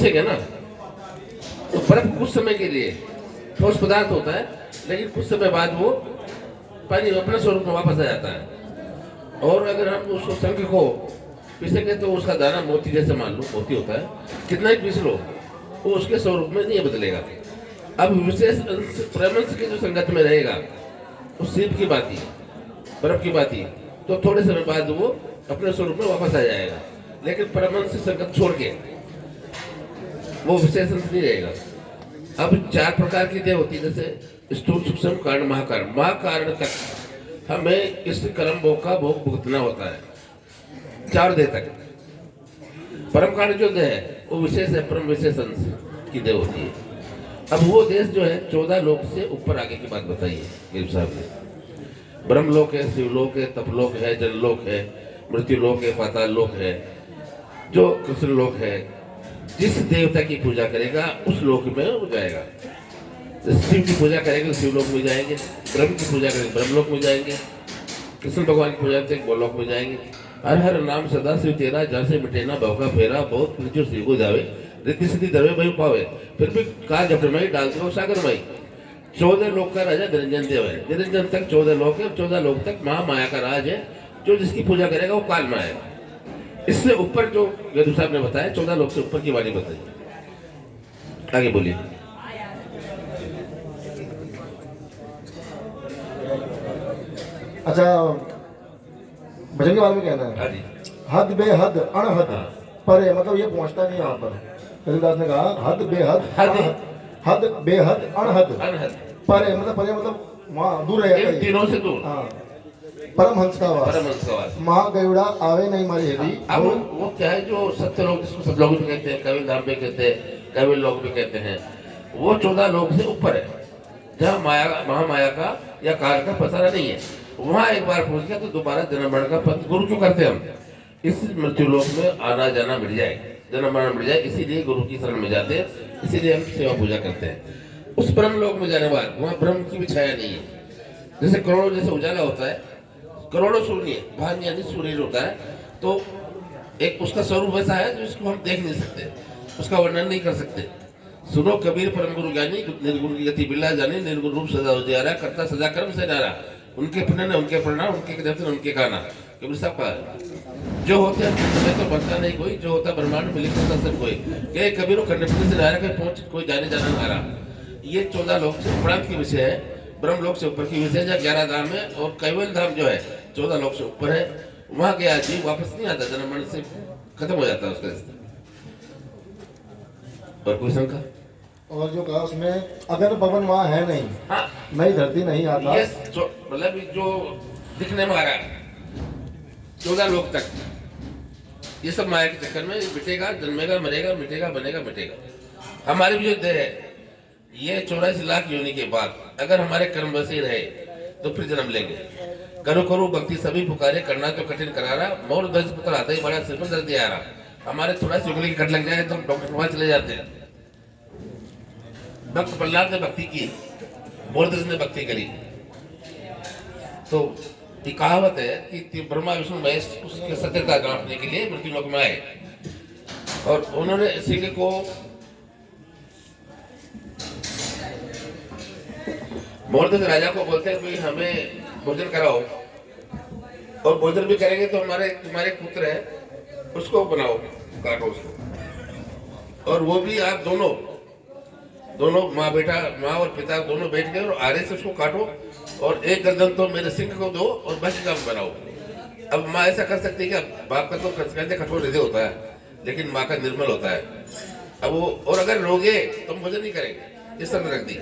खींचेंगे ना, तो बर्फ कुछ समय के लिए ठोस पदार्थ होता है, लेकिन कुछ समय बाद वो पानी अपने स्वरूप में वापस आ जाता है। और अगर हम उस शंख को पीसेंगे तो उसका दाना मोती जैसे मान लो मोती होता है, कितना ही पीस लो वो उसके स्वरूप में नहीं बदलेगा। अब विशेष अंश परमांश की जो संगत में रहेगा, उस सीप की बात ही, बर्फ की बात ही, तो थोड़े समय बाद वो अपने स्वरूप में वापस आ जाएगा। लेकिन परमांश से संगत छोड़ के वो विशेष अंश नहीं रहेगा। अब 4 प्रकार की देह होती है, जैसे स्थूल, सूक्ष्म, कारण, महाकारण। महाकारण तक हमें इस कर्म भोग का भोग भुगतना होता है, 4 देह तक। परम कारण जो देह है वो विशेष है, परम विशेष अंश की देह होती है। अब वो देश जो है 14 लोक से ऊपर आगे की बात बताइए गिरीश साहब ने। ब्रह्मलोक है, शिवलोक है, तपलोक है, जनलोक है, मृत्युलोक है, पाताल लोक है, जो कृष्ण लोक है। जिस देवता की पूजा करेगा उस लोक में हो जाएगा। शिव की पूजा करेंगे शिवलोक में जाएंगे, ब्रह्म की पूजा करेंगे ब्रह्मलोक में जाएंगे, कृष्ण भगवान की पूजा करेंगे गोलोक में जाएंगे। हर हर नाम सदा शिव तेरा, जहाँ से मिटेना भव का फेरा, बहुत पीछे शिव को जावे, रिद्धि सिद्धि दरवे भाई पावे। फिर भी कहा जपरमाई डालते हो सागर माई। 14 लोक का राजा निरंजन देव है। निरंजन तक 14 लोक है, 14 लोक तक महामाया का राज है। जो जिसकी पूजा करेगा वो काल माया है। इससे ऊपर जो यदु साहब ने बताया 14 लोक से ऊपर की वाणी बताई। आगे बोलिए। अच्छा, भजन के बारे में कहना है। हद बेहद अनहद परे, मतलब ये पहुंचता नहीं यहाँ पर। कबीरदास ने कहा हद बेहद हद बेहद अनहद परे, मतलब परे मतलब वहाँ दूर है, तीनों से दूर। हाँ, परमहंस का वास, महागरुड़ा आवे नहीं मारी हेरी। अब वो क्या है, जो सत्य लोग जिसको सब लोग भी कहते हैं, कबीर धाम भी कहते हैं, कबीर लोग भी कहते हैं, वो 14 लोग से ऊपर है, जहाँ माया महामाया का या काल का पसारा नहीं है। वहाँ एक बार पहुंच गया तो दोबारा जन्म मरण का पथ गुरु क्यों करते हम? इस मृत्यु लोक में आना जाना मिट जाए, जन्म मरण मिट जाए, इसीलिए गुरु की शरण में जाते हैं, इसीलिए हम सेवा पूजा करते हैं। उस ब्रह्म लोक में जाने बाद वहाँ ब्रह्म की भी छाया नहीं है। जैसे करोड़ों जैसे उजाला होता है, करोड़ों सूर्य भान यानी सूर्य होता है, तो एक उसका स्वरूप ऐसा है जिसको हम देख नहीं सकते, उसका वर्णन नहीं कर सकते। सुनो कबीर परम गुरु ज्ञानी, निर्गुण की गति बिल्ला जाने, निर्गुण रूप सदा उजियारा, करता सजा कर्म से नारा, उनके प्रणन उनके प्रणाम, उनके दर्शन उनके गाना। कबीर साहब का जो होते हैं समय तो बनता नहीं कोई, जो होता ब्रह्मांड में लिखता सब कोई। ये कबीर खंडपति से नारा कहीं पहुंच कोई जाने जाना नारा। ये 14 लोक से उपरांत की विषय है, ब्रह्म लोक से ऊपर की विषय है, 11 धाम है। और कैवल धाम जो है 14 लोक से ऊपर है, वहां गया जीव वापस नहीं आता, जन्म मरण से खत्म हो जाता है उसका रिश्ता। और कोई शंका? और जो कहा उसमें अगर पवन वहाँ है नहीं, हाँ, नई धरती नहीं आता, मतलब जो दिखने में आ रहा है 14 लोक तक, ये सब माया के चक्कर में मिटेगा, जन्मेगा, मरेगा, मिटेगा, बनेगा, मिटेगा। हमारी भी जो देह है ये 84 लाख योनि के बाद अगर हमारे कर्म वैसे रहे तो फिर जन्म लेंगे। करो करो भक्ति सभी पुकारे, करना तो कठिन करारा, मोर दर्द पत्र आता ही बड़ा सिर पर दर्द आ रहा। हमारे थोड़ा सी उंगली की कट लग जाए तो डॉक्टर के पास चले जाते हैं। भक्त प्रहलाद ने भक्ति की, मोरध्वज ने भक्ति करी। तो ये कहावत है कि ब्रह्मा विष्णु महेश उसके सत्यता जांचने के लिए मृत्यु लोक में आए, और उन्होंने सिंह को मोरध्वज राजा को बोलते हैं भाई हमें भोजन कराओ, और भोजन भी करेंगे तो तुम्हारे पुत्र है उसको बनाओ, काटो उसको। और वो भी आप दोनों माँ बेटा, माँ और पिता दोनों बैठ गए और आरे से उसको काटो, और एक गर्दन तो मेरे सिंह को दो और बाकी का बनाओ। अब माँ ऐसा कर सकती है कि बाप का तो कहते कठोर हृदय होता है, लेकिन माँ का निर्मल होता है। अब वो, और अगर रोगे तो हम भोजन नहीं करेंगे, इस तरह रख दी।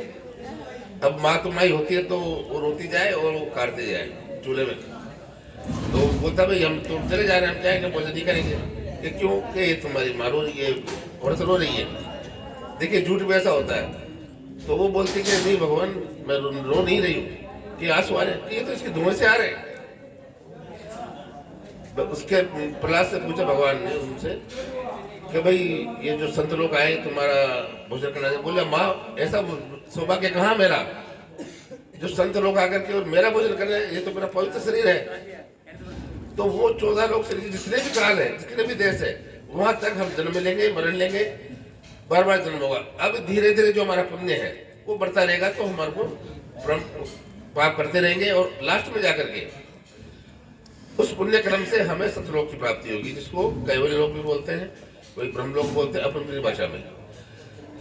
अब माँ तो माई होती है तो वो रोती जाए और वो काटते जाए चूल्हे में। तो बोलता भाई हम तो चले जा रहे हैं, हम जाएंगे भोजन नहीं करेंगे। कि क्यों? कि ये तुम्हारी माँ रो रही है, औरत रो रही है। देखिए झूठ भी ऐसा होता है। तो वो बोलती कि नहीं भगवान मैं रो नहीं रही हूँ, कि आंसू आ रहे हैं, ये तो इसके धुएं से आ रहे हैं। उसके प्रहलाद से पूछा भगवान ने उनसे कि भाई ये जो संत लोग आए तुम्हारा भोजन करना, बोले माँ ऐसा सौभाग्य कहाँ मेरा, जो संत लोग आकर के और मेरा भोजन कर रहे हैं, ये तो मेरा पवित्र शरीर है। तो वो 14 लोग शरीर जितने भी काल है, जितने भी देश है, वहां तक हम जन्म लेंगे, मरण लेंगे, बार बार जन्म होगा। अब धीरे धीरे जो हमारा पुण्य है वो बढ़ता रहेगा, तो हमारे को पाप करते रहेंगे और लास्ट में जाकर के उस पुण्य क्रम से हमें सतलोक की प्राप्ति होगी, जिसको कैवल्य लोक भी बोलते हैं, कोई ब्रह्मलोक बोलते हैं अपनी भाषा में।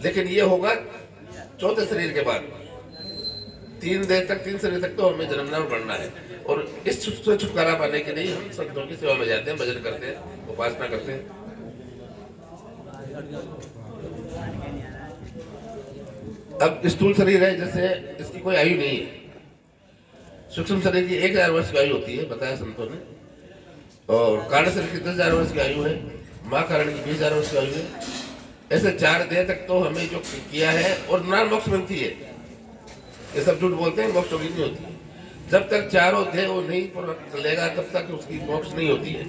लेकिन ये होगा चौथे शरीर के बाद। 3 शरीर तक तो हमें जन्मना और बढ़ना है, और इस से छुटकारा पाने के लिए हम संतों की सेवा में जाते हैं, भजन करते हैं, उपासना करते हैं। अब स्थूल शरीर है, जैसे इसकी कोई आयु नहीं है। सूक्ष्म शरीर की 1000 वर्ष की आयु होती है, बताया संतों ने, और कारण शरीर की 10,000 वर्ष की आयु है, माँ कारण की 20,000 वर्ष की आयु है। ऐसे 4 देह तक तो हमें जो किया है, और ना मोक्ष मिलती है। ये सब झूठ बोलते हैं, मोक्ष होगी नहीं होती। जब तक चारों देह वो नहीं पूरा लेगा तब तक उसकी मोक्ष नहीं होती है।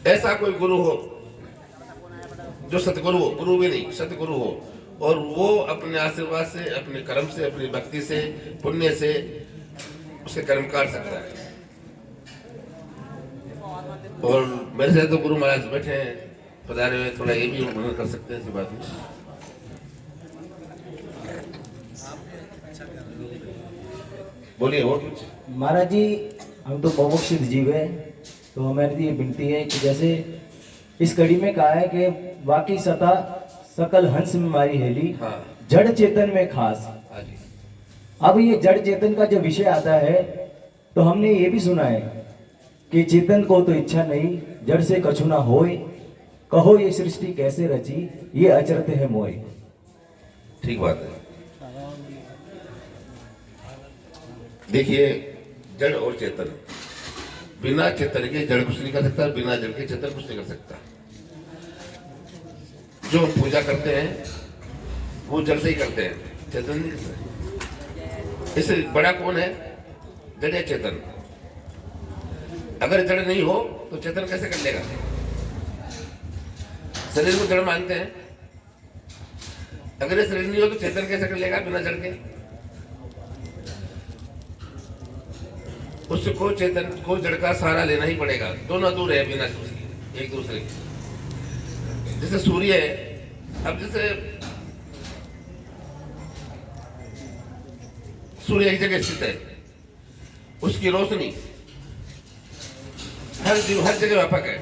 ऐसा कोई गुरु हो जो सतगुरु हो, गुरु भी नहीं सतगुरु हो, और वो अपने आशीर्वाद से, अपने कर्म से, अपनी भक्ति से, पुण्य से उसके कर्म काट सकता है। और मेरे से तो गुरु महाराज बैठे हैं पधारे हुए, थोड़ा ये भी वर्णन कर सकते हैं इसी बात में। बोलिए और कुछ। महाराज जी, हम तो मोक्षित जीव है, तो हमारी ये विनती है कि जैसे इस कड़ी में कहा है कि बाकी सता सकल हंस में मारी हेली, हाँ। जड़ चेतन में खास। हाँ जी। अब ये जड़ चेतन का जब विषय आता है तो हमने ये भी सुना है कि चेतन को तो इच्छा नहीं, जड़ से कछु ना होए, कहो ये सृष्टि कैसे रची, ये अचरत है मोए। ठीक बात है। देखिए, जड़ और चेतन, बिना चेतन के जड़ कुछ नहीं कर सकता, बिना जड़ के चेतन कुछ नहीं कर सकता। जो हम पूजा करते हैं वो जड़ से ही करते हैं, चेतन नहीं करते। इससे बड़ा कौन है? जड़ या चेतन। अगर जड़ नहीं हो तो चेतन कैसे कर लेगा? शरीर को जड़ मानते हैं, अगर ये शरीर नहीं हो तो चेतन कैसे कर लेगा बिना जड़ के? उसको चेतन को जड़ का सहारा लेना ही पड़ेगा। दोनों दूर है बिना एक दूसरे के। जैसे सूर्य है, अब जैसे सूर्य एक जगह स्थित है, उसकी रोशनी हर जगह व्यापक है,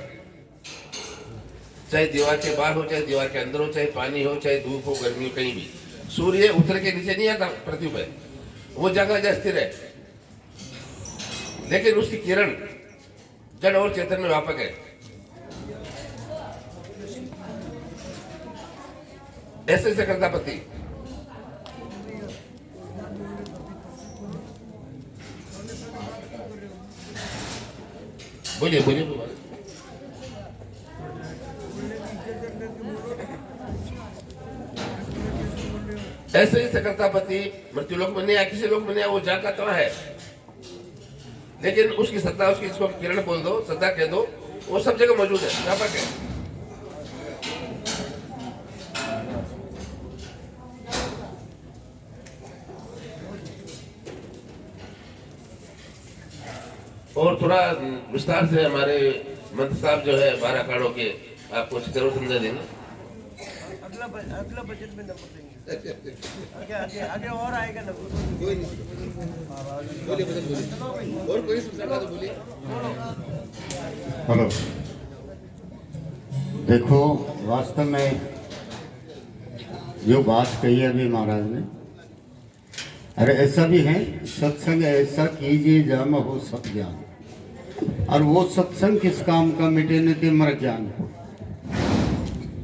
चाहे दीवार के बाहर हो, चाहे दीवार के अंदर हो, चाहे पानी हो, चाहे धूप हो, गर्मी हो, कहीं भी। सूर्य उत्तर के नीचे नहीं आता पृथ्वी पे, वो जगह जगह स्थिर है, लेकिन उसकी किरण जड़ और चेतन में व्यापक है। ऐसे ऐसे करता पति। बोलिए बोलिए। ऐसे ही सकर्ता पति मृत्यु लोक में नहीं आया, किसी लोक में नहीं आया, वो जागा तो है, लेकिन उसकी सत्ता, उसकी इसको किरण बोल दो, सत्ता कह दो, वो सब जगह मौजूद है, व्यापक है। और थोड़ा विस्तार से हमारे मंत्री साहब जो है 12 अखाड़ों के आपको जरूर समझा देंगे। अगला बजट में नंबर देंगे। आगे और आएगा नंबर। कोई नहीं, बोलिए और कोई समझा तो बोलिए। हेलो, देखो वास्तव में जो बात कही है अभी महाराज ने, अरे ऐसा भी है, सत्संग ऐसा कीजिए जम हो सब ज्ञान, और वो सत्संग किस काम का? मिटे न ते मर ज्ञान।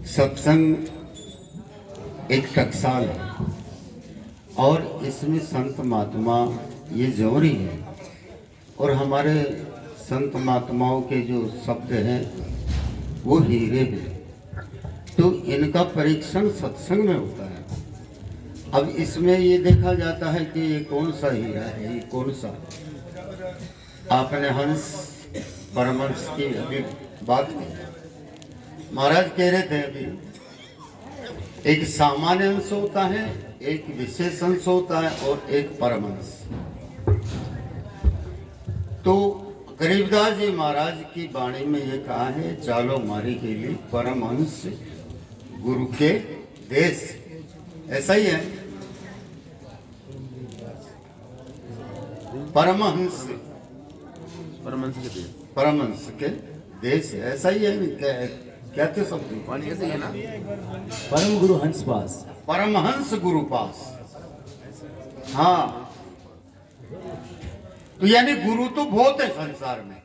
सत्संग एक टकसाल है, और इसमें संत महात्मा ये जरूरी है, और हमारे संत महात्माओं के जो शब्द हैं वो हीरे हैं, तो इनका परीक्षण सत्संग में होता है। अब इसमें ये देखा जाता है कि ये कौन सा हीरा है, ये कौन सा। आपने हंस परमहंस की अभी बात की, महाराज कह रहे थे अभी, एक सामान्य अंश होता है, एक विशेष अंश होता है, और एक परमहंस। तो गरीबदास जी महाराज की वाणी में ये कहा है, चालो मारी के लिए परमहंस गुरु के देश, ऐसा ही है। परमहंस, परमहंस के देश, परमहंस के देश, ऐसा ही है। क्या थे सब वाणी ऐसे ही है ना। परम गुरु हंस पास, परमहंस गुरु पास। हाँ, तो यानी गुरु तो बहुत है संसार में।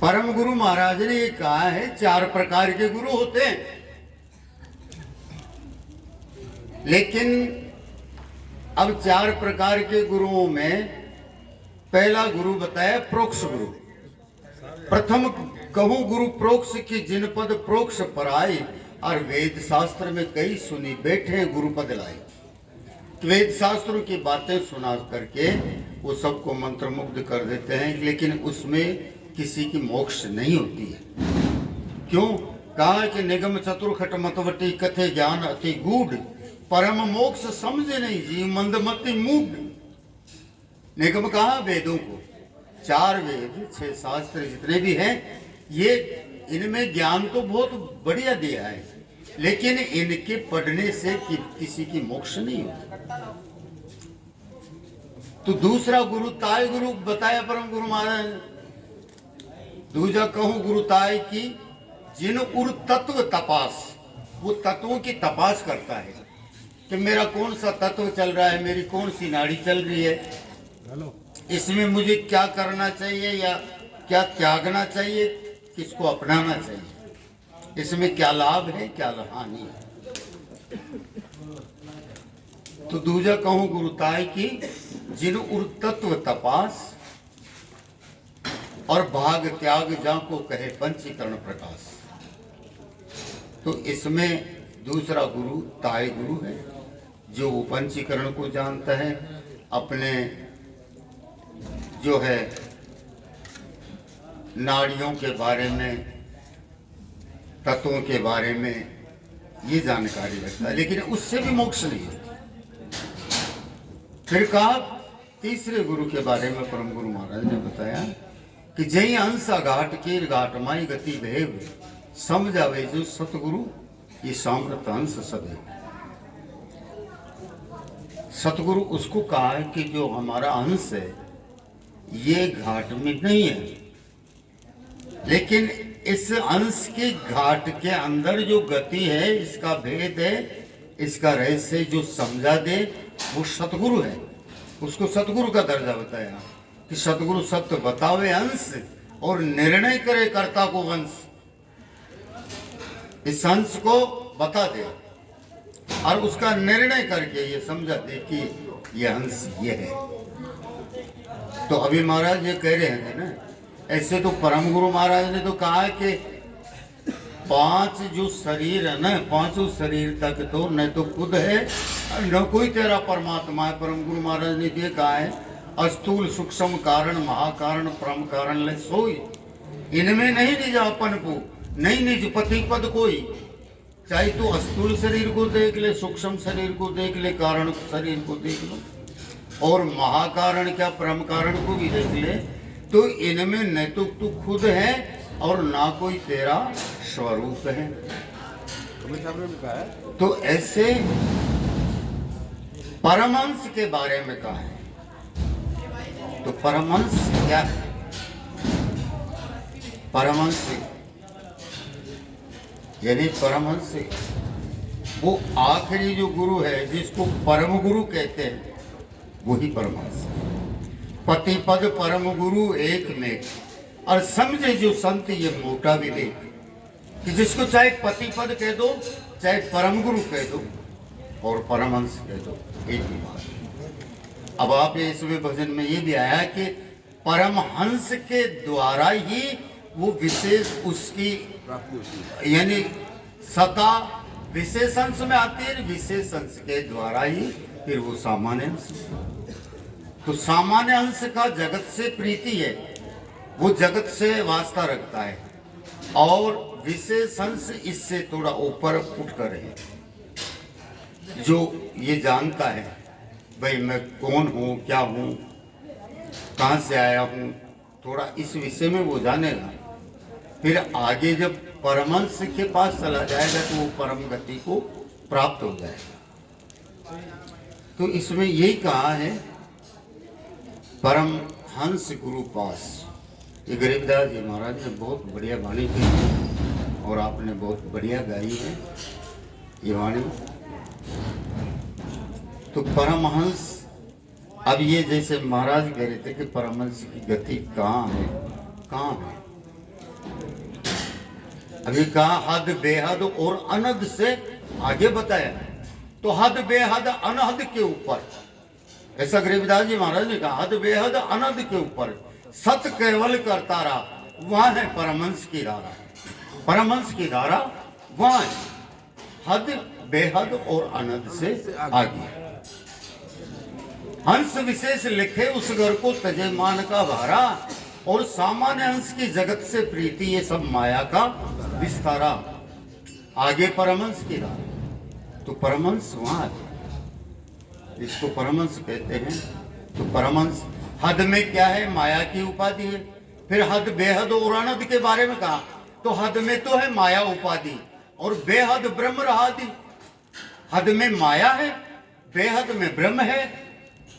परम गुरु महाराज ने ये कहा है 4 प्रकार के गुरु होते हैं, लेकिन अब 4 प्रकार के गुरुओं में पहला गुरु बताया प्रोक्ष गुरु। प्रथम कहूं गुरु प्रोक्ष की जिन पद प्रोक्ष पर आए, और वेद शास्त्र में कई सुनी बैठे गुरु पद लाए। वेद शास्त्रों की बातें सुना करके वो सबको मंत्र मुग्ध कर देते हैं, लेकिन उसमें किसी की मोक्ष नहीं होती है। क्यों? कहा कि निगम चतुर्खट मतवटी कथे ज्ञान अति गूढ़, परम मोक्ष समझे नहीं जीव मंदमति मूढ़। निगम कहा वेदों को, 4 वेद 6 शास्त्र जितने भी हैं, ये इनमें ज्ञान तो बहुत बढ़िया दिया है, लेकिन इनके पढ़ने से किसी की मोक्ष नहीं होती। तो दूसरा गुरु ताय गुरु बताया परम गुरु महाराज ने। दूजा कहूं गुरु ताय की जिन उर तत्व तपास, वो तत्वों की तपास करता है कि मेरा कौन सा तत्व चल रहा है, मेरी कौन सी नाड़ी चल रही है, इसमें मुझे क्या करना चाहिए या क्या त्यागना चाहिए, किसको अपनाना चाहिए, इसमें क्या लाभ है क्या हानि है। तो दूजा कहूं गुरुताय की जिन उर तत्व तपास, और भाग त्याग जाको कहे पंचीकरण प्रकाश। तो इसमें दूसरा गुरु ताय गुरु है, जो वो पंचीकरण को जानता है, अपने जो है नाड़ियों के बारे में, तत्वों के बारे में ये जानकारी रखता है, लेकिन उससे भी मोक्ष नहीं होता। फिर कहा तीसरे गुरु के बारे में परम गुरु महाराज ने बताया कि जय अंसा घाट कीर घाट माई गति भेव, समझावे जो सतगुरु ये सामृत अंश सदैव। सतगुरु उसको कहा है कि जो हमारा अंश है ये घाट में नहीं है, लेकिन इस अंश के घाट के अंदर जो गति है, इसका भेद है, इसका रहस्य जो समझा दे वो सतगुरु है। उसको सतगुरु का दर्जा बताया कि सतगुरु सत्य बतावे अंश और निर्णय करे कर्ता को वंश। इस अंश को बता दे और उसका निर्णय करके ये समझा दे कि ये अंश ये है। तो अभी महाराज ये कह रहे हैं ना, ऐसे तो परम गुरु महाराज ने तो कहा कि 5 जो शरीर है ना, 5 शरीर तक तो न तो खुद है न कोई तेरा परमात्मा है। परम गुरु महाराज ने ये कहा है अस्थूल सूक्ष्म कारण महाकारण परम कारण ले सोई, इनमें नहीं निज अपन को नहीं निज पति पद कोई। चाहे तो अस्थूल शरीर को देख ले, सूक्ष्म शरीर को देख ले, कारण शरीर को देख लो, और महाकारण क्या परम कारण को भी देख ले, तो इनमें न तो तू खुद है और ना कोई तेरा स्वरूप है। तो ऐसे परमहंस के बारे में कहा है। तो परमहंस क्या है? परमहंस यानी परमहंस वो आखिरी जो गुरु है, जिसको परम गुरु कहते हैं, वही परमहंस। पति पद परम गुरु एक में, और समझे जो संत ये मोटा विवेक, कि जिसको चाहे पति पद कह दो, चाहे परम गुरु कह दो, और परमहंस कह दो, एक ही बात। अब आप ये इसमें भजन में ये भी आया कि परमहंस के द्वारा ही वो विशेष उसकी यानी सता विशेष अंश में आती है, विशेष अंश के द्वारा ही फिर वो सामान्य अंश। तो सामान्य अंश का जगत से प्रीति है, वो जगत से वास्ता रखता है, और विशेष अंश इससे थोड़ा ऊपर उठ कर है, जो ये जानता है भाई मैं कौन हूँ, क्या हूँ, कहाँ से आया हूँ, थोड़ा इस विषय में वो जानेगा। फिर आगे जब परमहंस के पास चला जाएगा तो वो परम गति को प्राप्त हो जाएगा। तो इसमें यही कहा है परमहंस गुरु पास। ये गरीबदास जी महाराज ने बहुत बढ़िया वाणी की और आपने बहुत बढ़िया गाई है ये वाणी। तो परमहंस, अब ये जैसे महाराज कह रहे थे कि परमहंस की गति कहाँ है, कहाँ है। अभी कहा हद बेहद और अनहद से आगे बताया, तो हद बेहद अनहद के ऊपर, ऐसा गरीबदास जी महाराज ने कहा हद बेहद अनहद के ऊपर सत केवल करता रहा, वहां है परमहंस की धारा। परमहंस की धारा वहां है, हद बेहद और अनहद से आगे। हंस विशेष लिखे उस घर को तजे मान का भारा, और सामान्य हंस की जगत से प्रीति ये सब माया का विस्तारा। आगे परमहंस की धारा, तो परमहंस वहां है, इसको परमहंस कहते हैं। तो परमहंस हद में क्या है, माया की उपाधि है। फिर हद बेहद और अनहद के बारे में कहा, तो हद में तो है माया उपाधि और बेहद ब्रह्म रहादि। हद में माया है, बेहद में ब्रह्म है,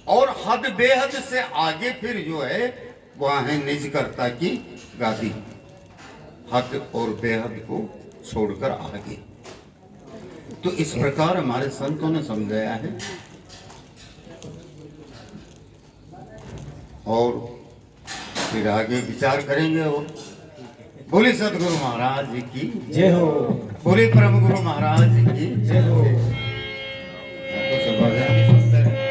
और हद बेहद से आगे फिर जो है वहां है निज कर्ता की गादी। हद और बेहद को छोड़कर आगे। तो इस प्रकार हमारे संतों ने समझाया है। और फिर आगे विचार करेंगे। और बोले सतगुरु महाराज जी की जय हो, बोले परम गुरु महाराज जी की जय हो। तो सब भजन भी सुनते रहे।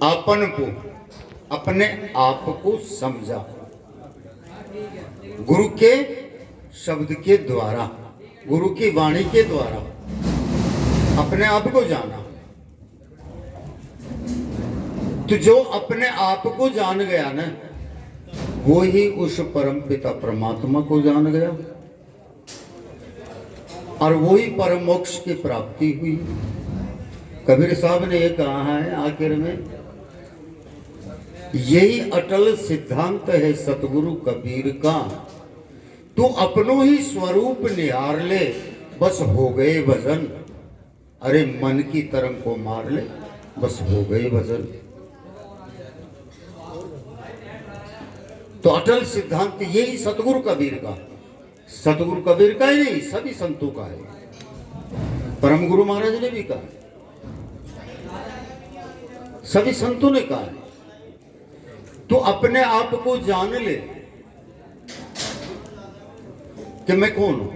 अपन को, अपने आप को समझा गुरु के शब्द के द्वारा, गुरु की वाणी के द्वारा अपने आप को जाना। तो जो अपने आप को जान गया ना, वो ही उस परम पिता परमात्मा को जान गया, और वो ही परम मोक्ष की प्राप्ति हुई। कबीर साहब ने ये कहा है आखिर में, यही अटल सिद्धांत है सतगुरु कबीर का, तू अपनो ही स्वरूप निहार ले, बस हो गए भजन। अरे मन की तरंग को मार ले, बस हो गए भजन। तो अटल सिद्धांत यही सतगुरु कबीर का, सतगुरु कबीर का ही नहीं सभी संतों का है। परम गुरु महाराज ने भी कहा, सभी संतों ने कहा है। तो अपने आप को जान ले कि मैं कौन हूं।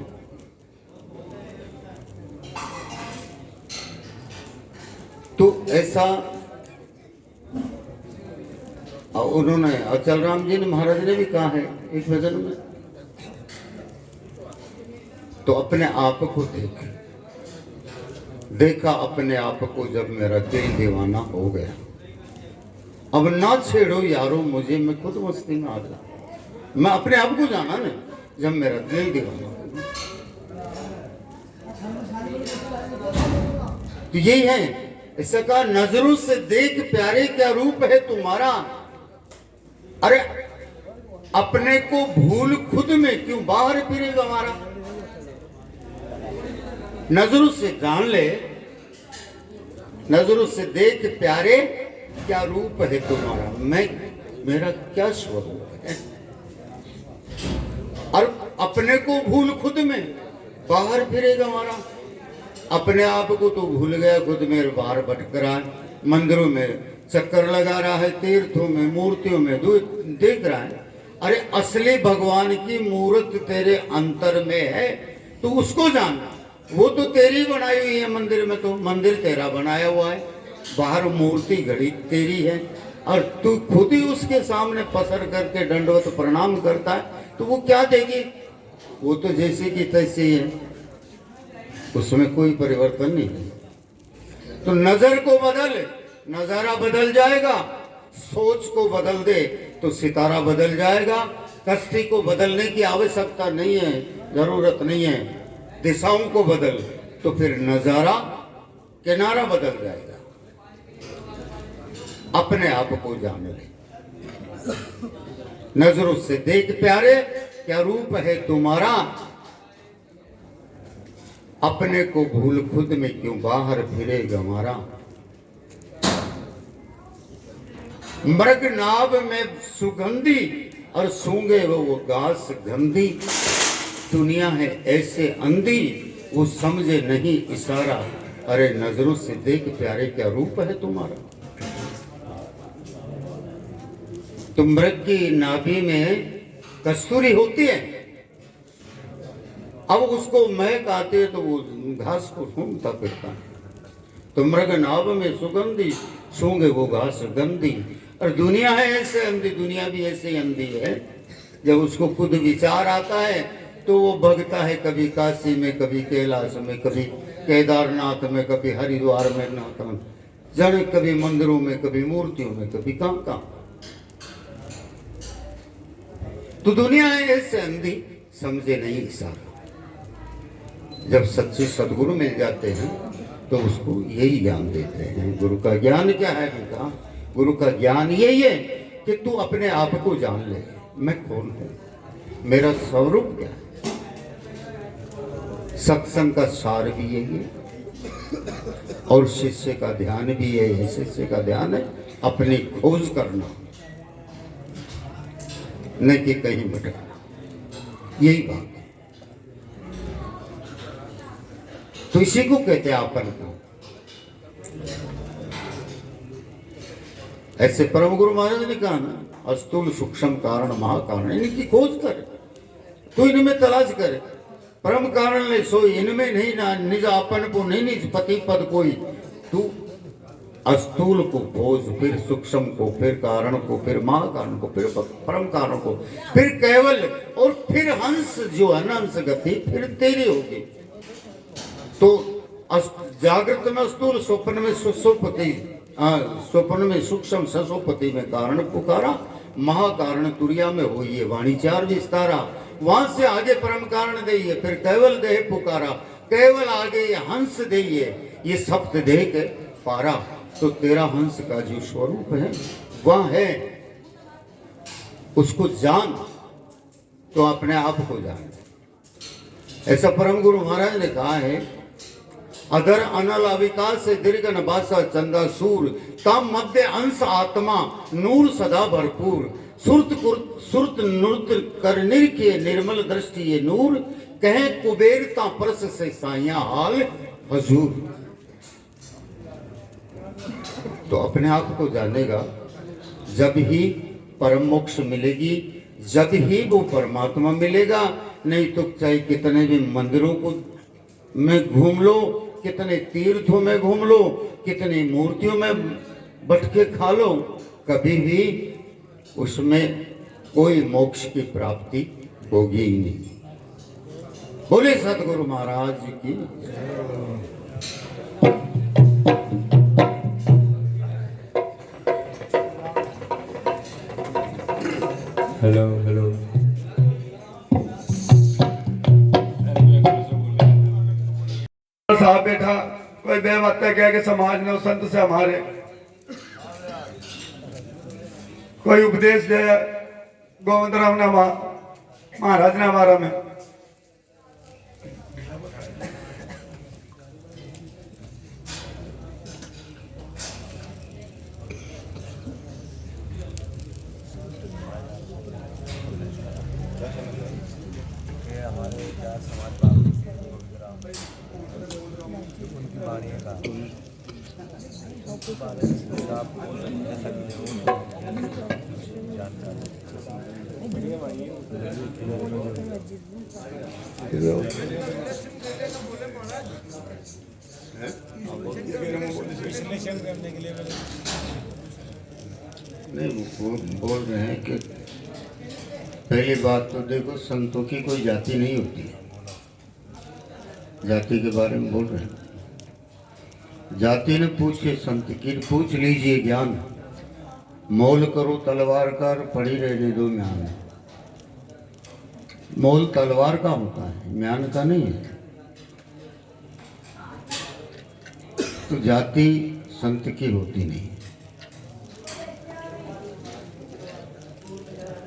तो ऐसा उन्होंने अचल राम जी ने महाराज ने भी कहा है एक भजन में, तो अपने आप को देखा अपने आप को जब मेरा दिल दीवाना हो गया। अब ना छेड़ो यारो मुझे, मैं खुद मस्ती में आ गया। मैं अपने आप को जाना ना जब मेरा दिल दीवाना हो गया। तो यही है, ऐसा कहा नजरों से देख प्यारे क्या रूप है तुम्हारा। अरे अपने को भूल खुद में क्यों बाहर फिरेगा हमारा। नजरों से जान ले, नजरों से देख प्यारे क्या रूप है तुम्हारा, मैं मेरा क्या स्वरूप है। और अपने को भूल खुद में बाहर फिरेगा हमारा। अपने आप को तो भूल गया, खुद में बाहर भटक रहा है, मंदिरों में चक्कर लगा रहा है, तीर्थों में मूर्तियों में देख रहा है। अरे असली भगवान की मूर्त तेरे अंतर में है, तो उसको जानना। वो तो तेरी बनाई हुई है मंदिर में, तो मंदिर तेरा बनाया हुआ है, बाहर मूर्ति घड़ी तेरी है, और तू खुद ही उसके सामने पसर करके दंडवत प्रणाम करता है, तो वो क्या देगी। वो तो जैसे की तैसी है, उसमें कोई परिवर्तन नहीं है। तो नजर को बदल, नजारा बदल जाएगा। सोच को बदल दे तो सितारा बदल जाएगा। कश्ती को बदलने की आवश्यकता नहीं है, जरूरत नहीं है। दिशाओं को बदल तो फिर नजारा किनारा बदल जाएगा। अपने आप को जान ले। नजरों से देख प्यारे क्या रूप है तुम्हारा, अपने को भूल खुद में क्यों बाहर फिरे गंवारा। मृग नाभ में सुगंधी और सूंघे वो घास गंदी। दुनिया है ऐसे अंधी वो समझे नहीं इशारा। अरे नजरों से देख प्यारे क्या रूप है तुम्हारा। तो मृग की नाभि में कस्तूरी होती है, अब उसको महक आती है तो वो घास को सूंघता फिरता है। तो मृग नाभ में सुगंधी सूंघे वो घास गंदी। और दुनिया है ऐसे अंधी, दुनिया भी ऐसे अंधी है, जब उसको खुद विचार आता है तो वो भगता है, कभी काशी में, कभी कैलाश में, कभी केदारनाथ में, कभी हरिद्वार में, नाथ में, जाने कभी मंदिरों में, कभी मूर्तियों में, कभी कहाँ कहाँ। तो दुनिया है ऐसे अंधी, समझे नहीं इशारा। जब सच्चे सदगुरु मिल जाते हैं तो उसको यही ज्ञान देते हैं। गुरु का ज्ञान क्या है बेटा? गुरु का ज्ञान यही है कि तू अपने आप को जान ले, मैं कौन हूं, मेरा स्वरूप क्या है। सत्संग का सार भी यही है और शिष्य का ध्यान भी यही है। शिष्य का ध्यान है अपनी खोज करना, न कि कहीं भटकना, यही बात है। तो इसी को कहते हैं आपन को। ऐसे परम गुरु महाराज ने कहा ना, अस्तुल सूक्ष्म कारण महाकारण, इनकी खोज कर, तू इनमें तलाश कर। परम कारण ले सो इनमें नहीं ना, निज आपन को नहीं, निज पति पद कोई। तू अस्तूल को खोज, फिर सूक्ष्म को, फिर कारण को, फिर महाकारण को, फिर परम कारण को, फिर केवल, और फिर हंस जो है ना, हंस गति फिर तेरी होगी। तो जागृत में अस्तूल, स्वप्न में सुसुप्ति, स्वप्न में सूक्ष्म, ससुपति में कारण पुकारा, महाकारण तुरिया में हो ये वाणी चार विस्तारा। वहां से आगे परम कारण देइए, फिर केवल देह पुकारा, केवल आगे ये हंस देइए, ये सप्त देह के पारा। तो तेरा हंस का जो स्वरूप है वह है, उसको जान तो अपने आप को जान। ऐसा परम गुरु महाराज ने कहा है, अगर अनल अविकास से दीर्घ नभासा चंदा सूर, तम मध्य अंश आत्मा नूर सदा भरपूर। सुरत नृत्य कर निरखे निर्मल दृष्टि ये नूर, कहे कुबेरता परस से साइया हाल हजूर। तो अपने आप को जानेगा जब ही परम मोक्ष मिलेगी, जब ही वो परमात्मा मिलेगा। नहीं तो चाहे कितने भी मंदिरों को में घूम लो, कितने तीर्थों में घूम लो, कितनी मूर्तियों में भटके खा लो, कभी भी उसमें कोई मोक्ष की प्राप्ति होगी ही नहीं। बोले सतगुरु महाराज की। Hello hello. साहब बैठा, कोई बेवत्ता कह के समाज ने उस संत से हमारे कोई उपदेश दे, गोविंद राम ने महाराज ने हमारा में नहीं, वो बोल रहे हैं कि पहली बात तो देखो, संतों की कोई जाति नहीं होती है। जाति के बारे में बोल रहे हैं। जाति ने पूछे, संत की पूछ लीजिए ज्ञान, मोल करो तलवार का, पड़ी रहने दो म्यान। मोल तलवार का होता है, म्यान का नहीं है। तो जाति संत की होती नहीं।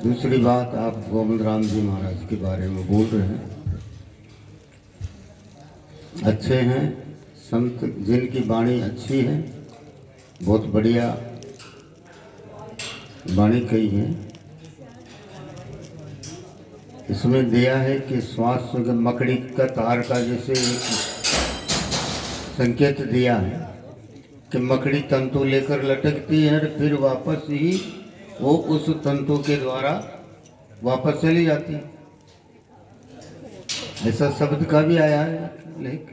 दूसरी बात, आप गोविंद राम जी महाराज के बारे में बोल रहे हैं, अच्छे हैं संत, जिनकी वाणी अच्छी है, बहुत बढ़िया वाणी कही है। इसमें दिया है कि श्वास के मकड़ी का तार का जैसे एक संकेत दिया है कि मकड़ी तंतु लेकर लटकती है और फिर वापस ही वो उस तंतु के द्वारा वापस चली जाती है। ऐसा शब्द का भी आया है लेख।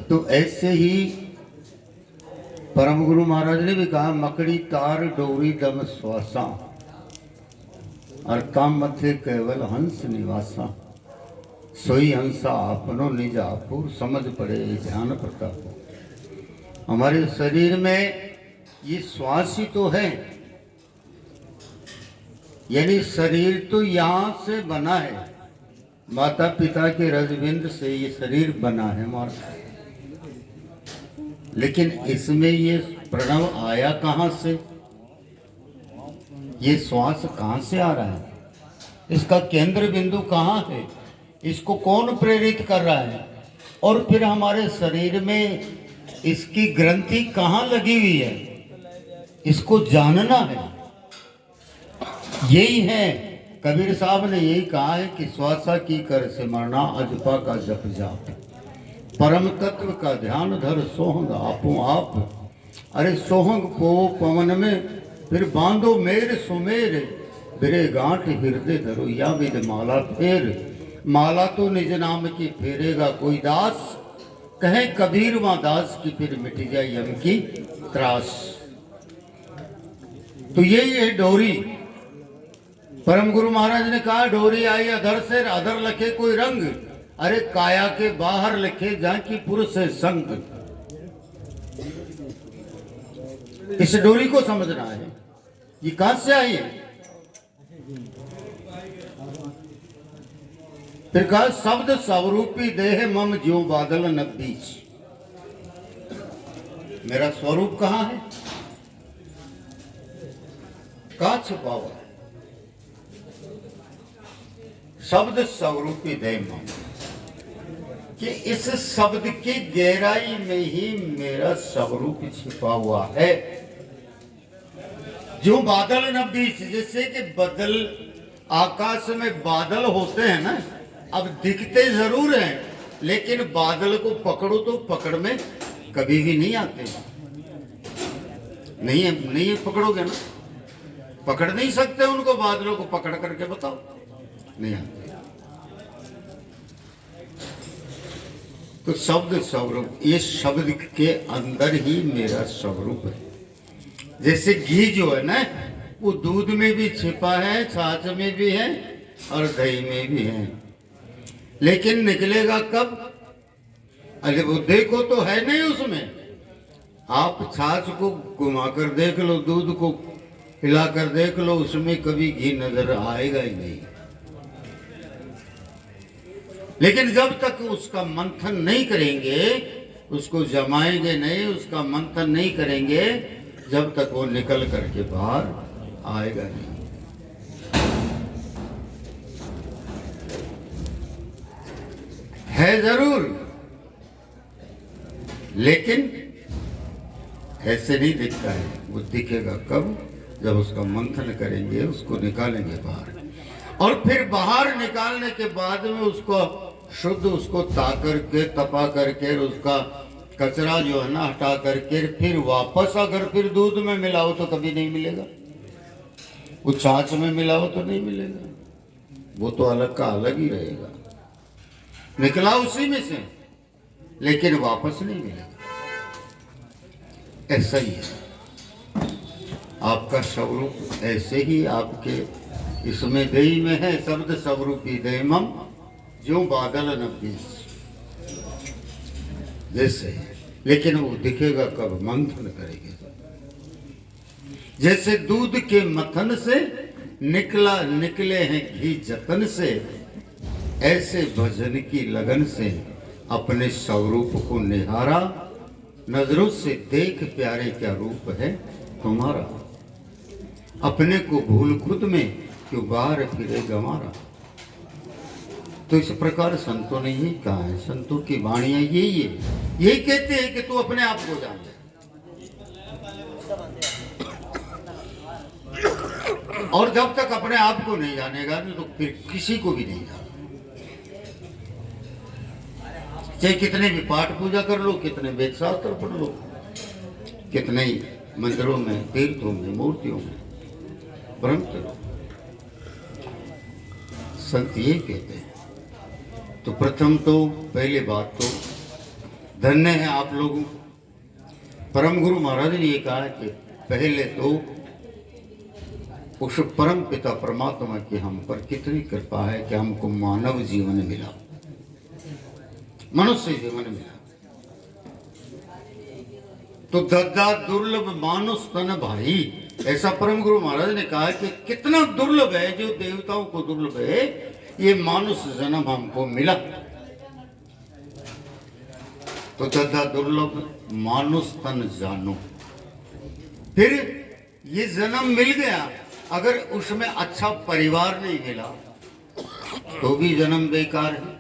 तो ऐसे ही परम गुरु महाराज ने भी कहा, मकड़ी तार डोरी दम श्वासा और ताम मथे केवल हंस निवासा, सोई हंसा आपनो निज आपू, समझ पड़े ध्यान प्रताप। हमारे शरीर में ये श्वास ही तो है, यानी शरीर तो यहाँ से बना है, माता पिता के रजबिंद से ये शरीर बना है हमारा। लेकिन इसमें ये प्रणव आया कहाँ से, ये श्वास कहाँ से आ रहा है, इसका केंद्र बिंदु कहाँ है, इसको कौन प्रेरित कर रहा है, और फिर हमारे शरीर में इसकी ग्रंथि कहाँ लगी हुई है, इसको जानना है। यही है, कबीर साहब ने यही कहा है कि श्वासा की कर से मरना, अजपा का जप जाप, परम तत्व का ध्यान धर सोहंग आपो आप। अरे सोहंग को पवन में, फिर बांधो मेर सुमेर, बिरे गांठ हृदय धरो या विद माला फेर। माला तो निज नाम की फेरेगा कोई दास, कहे कबीर वा दास की फिर मिट जाए यम की त्रास। तो यही है डोरी। परम गुरु महाराज ने कहा, डोरी आई अधर से, अधर लखे कोई रंग, अरे काया के बाहर लिखे जहां की पुरुष है संग। इस डोरी को समझना है, ये कहां से आई है। फिर कहा, शब्द स्वरूपी देह मम ज्यों बादल न बीच। मेरा स्वरूप कहां है, कहां छुपा हुआ है। शब्द स्वरूपी देह मम, कि इस शब्द की गहराई में ही मेरा स्वरूप छिपा हुआ है। जो बादल न बीच, जैसे कि बदल, आकाश में बादल होते हैं ना, अब दिखते जरूर हैं, लेकिन बादल को पकड़ो तो पकड़ में कभी भी नहीं आते। नहीं पकड़ोगे ना, पकड़ नहीं सकते उनको, बादलों को पकड़ करके बताओ, नहीं आते। तो शब्द स्वरूप, ये शब्द के अंदर ही मेरा स्वरूप है। जैसे घी जो है ना, वो दूध में भी छिपा है, छाछ में भी है और दही में भी है, लेकिन निकलेगा कब। अरे वो देखो तो है नहीं उसमें। आप छाछ को घुमाकर देख लो, दूध को हिलाकर देख लो, उसमें कभी घी नजर आएगा ही नहीं। लेकिन जब तक उसका मंथन नहीं करेंगे, उसको जमाएंगे नहीं, उसका मंथन नहीं करेंगे, जब तक वो निकल करके बाहर आएगा नहीं। है जरूर, लेकिन ऐसे नहीं दिखता है। वो दिखेगा कब, जब उसका मंथन करेंगे, उसको निकालेंगे बाहर, और फिर बाहर निकालने के बाद में उसको शुद्ध, उसको ताकर के, तपा करके, उसका कचरा जो है ना हटा करके, फिर वापस अगर फिर दूध में मिलाओ तो कभी नहीं मिलेगा, वो छाछ में मिलाओ तो नहीं मिलेगा, वो तो अलग का अलग ही रहेगा। निकला उसी में से, लेकिन वापस नहीं मिलेगा। ऐसा ही है आपका स्वरूप, ऐसे ही आपके इसमें देही में है। शब्द स्वरूपी देहमम जो बादल न बीच, जैसे, लेकिन वो दिखेगा कब, मंथन करेंगे। जैसे दूध के मथन से निकले हैं घी जतन से, ऐसे भजन की लगन से अपने स्वरूप को निहारा, नजरों से देख प्यारे क्या रूप है, तुम्हारा, अपने को भूल खुद में क्यों बाहर फिरे गंवारा। तो इस प्रकार संतों ने यही कहा है, संतों की वाणियां यही है, यही कहते हैं कि तू अपने आप को जान ले। और जब तक अपने आप को नहीं जानेगा तो फिर किसी को भी नहीं जाना। चाहे कितने भी पाठ पूजा कर लो, कितने वेद शास्त्र पढ़ लो, कितने ही मंदिरों में, तीर्थों में, मूर्तियों में, परंतु संत ये कहते हैं। तो प्रथम तो पहले बात तो धन्य है आप लोगों। परम गुरु महाराज ने ये कहा कि पहले तो उस परम पिता परमात्मा की हम पर कितनी कृपा है कि हमको मानव जीवन मिला, मनुष्य जीवन मिला। तो दद्दा दुर्लभ मानुष तन भाई, ऐसा परम गुरु महाराज ने कहा कि कितना दुर्लभ है, जो देवताओं को दुर्लभ है, ये मानुष जन्म हमको मिला। तो दद्दा दुर्लभ मानुष तन जानो। फिर ये जन्म मिल गया, अगर उसमें अच्छा परिवार नहीं मिला तो भी जन्म बेकार है।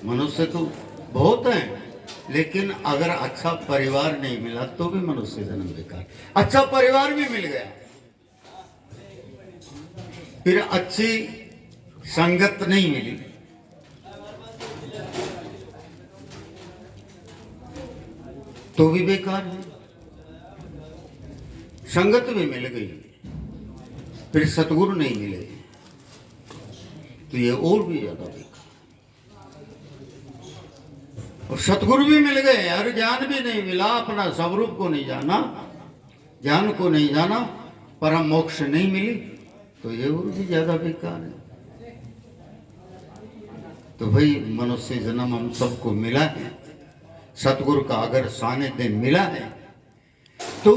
मनुष्य तो बहुत हैं, लेकिन अगर अच्छा परिवार नहीं मिला तो भी मनुष्य जन्म बेकार। अच्छा परिवार भी मिल गया, फिर अच्छी संगत नहीं मिली तो भी बेकार है। संगत भी मिल गई, फिर सतगुरु नहीं मिले तो ये और भी ज्यादा बेकार। और सतगुरु भी मिल गए और ज्ञान भी नहीं मिला, अपना स्वरूप को नहीं जाना, ज्ञान को नहीं जाना, परम मोक्ष नहीं मिली तो ये और भी ज्यादा बेकार है। तो भाई मनुष्य जन्म हम सबको मिला है, सतगुरु का अगर सानिध्य मिला है तो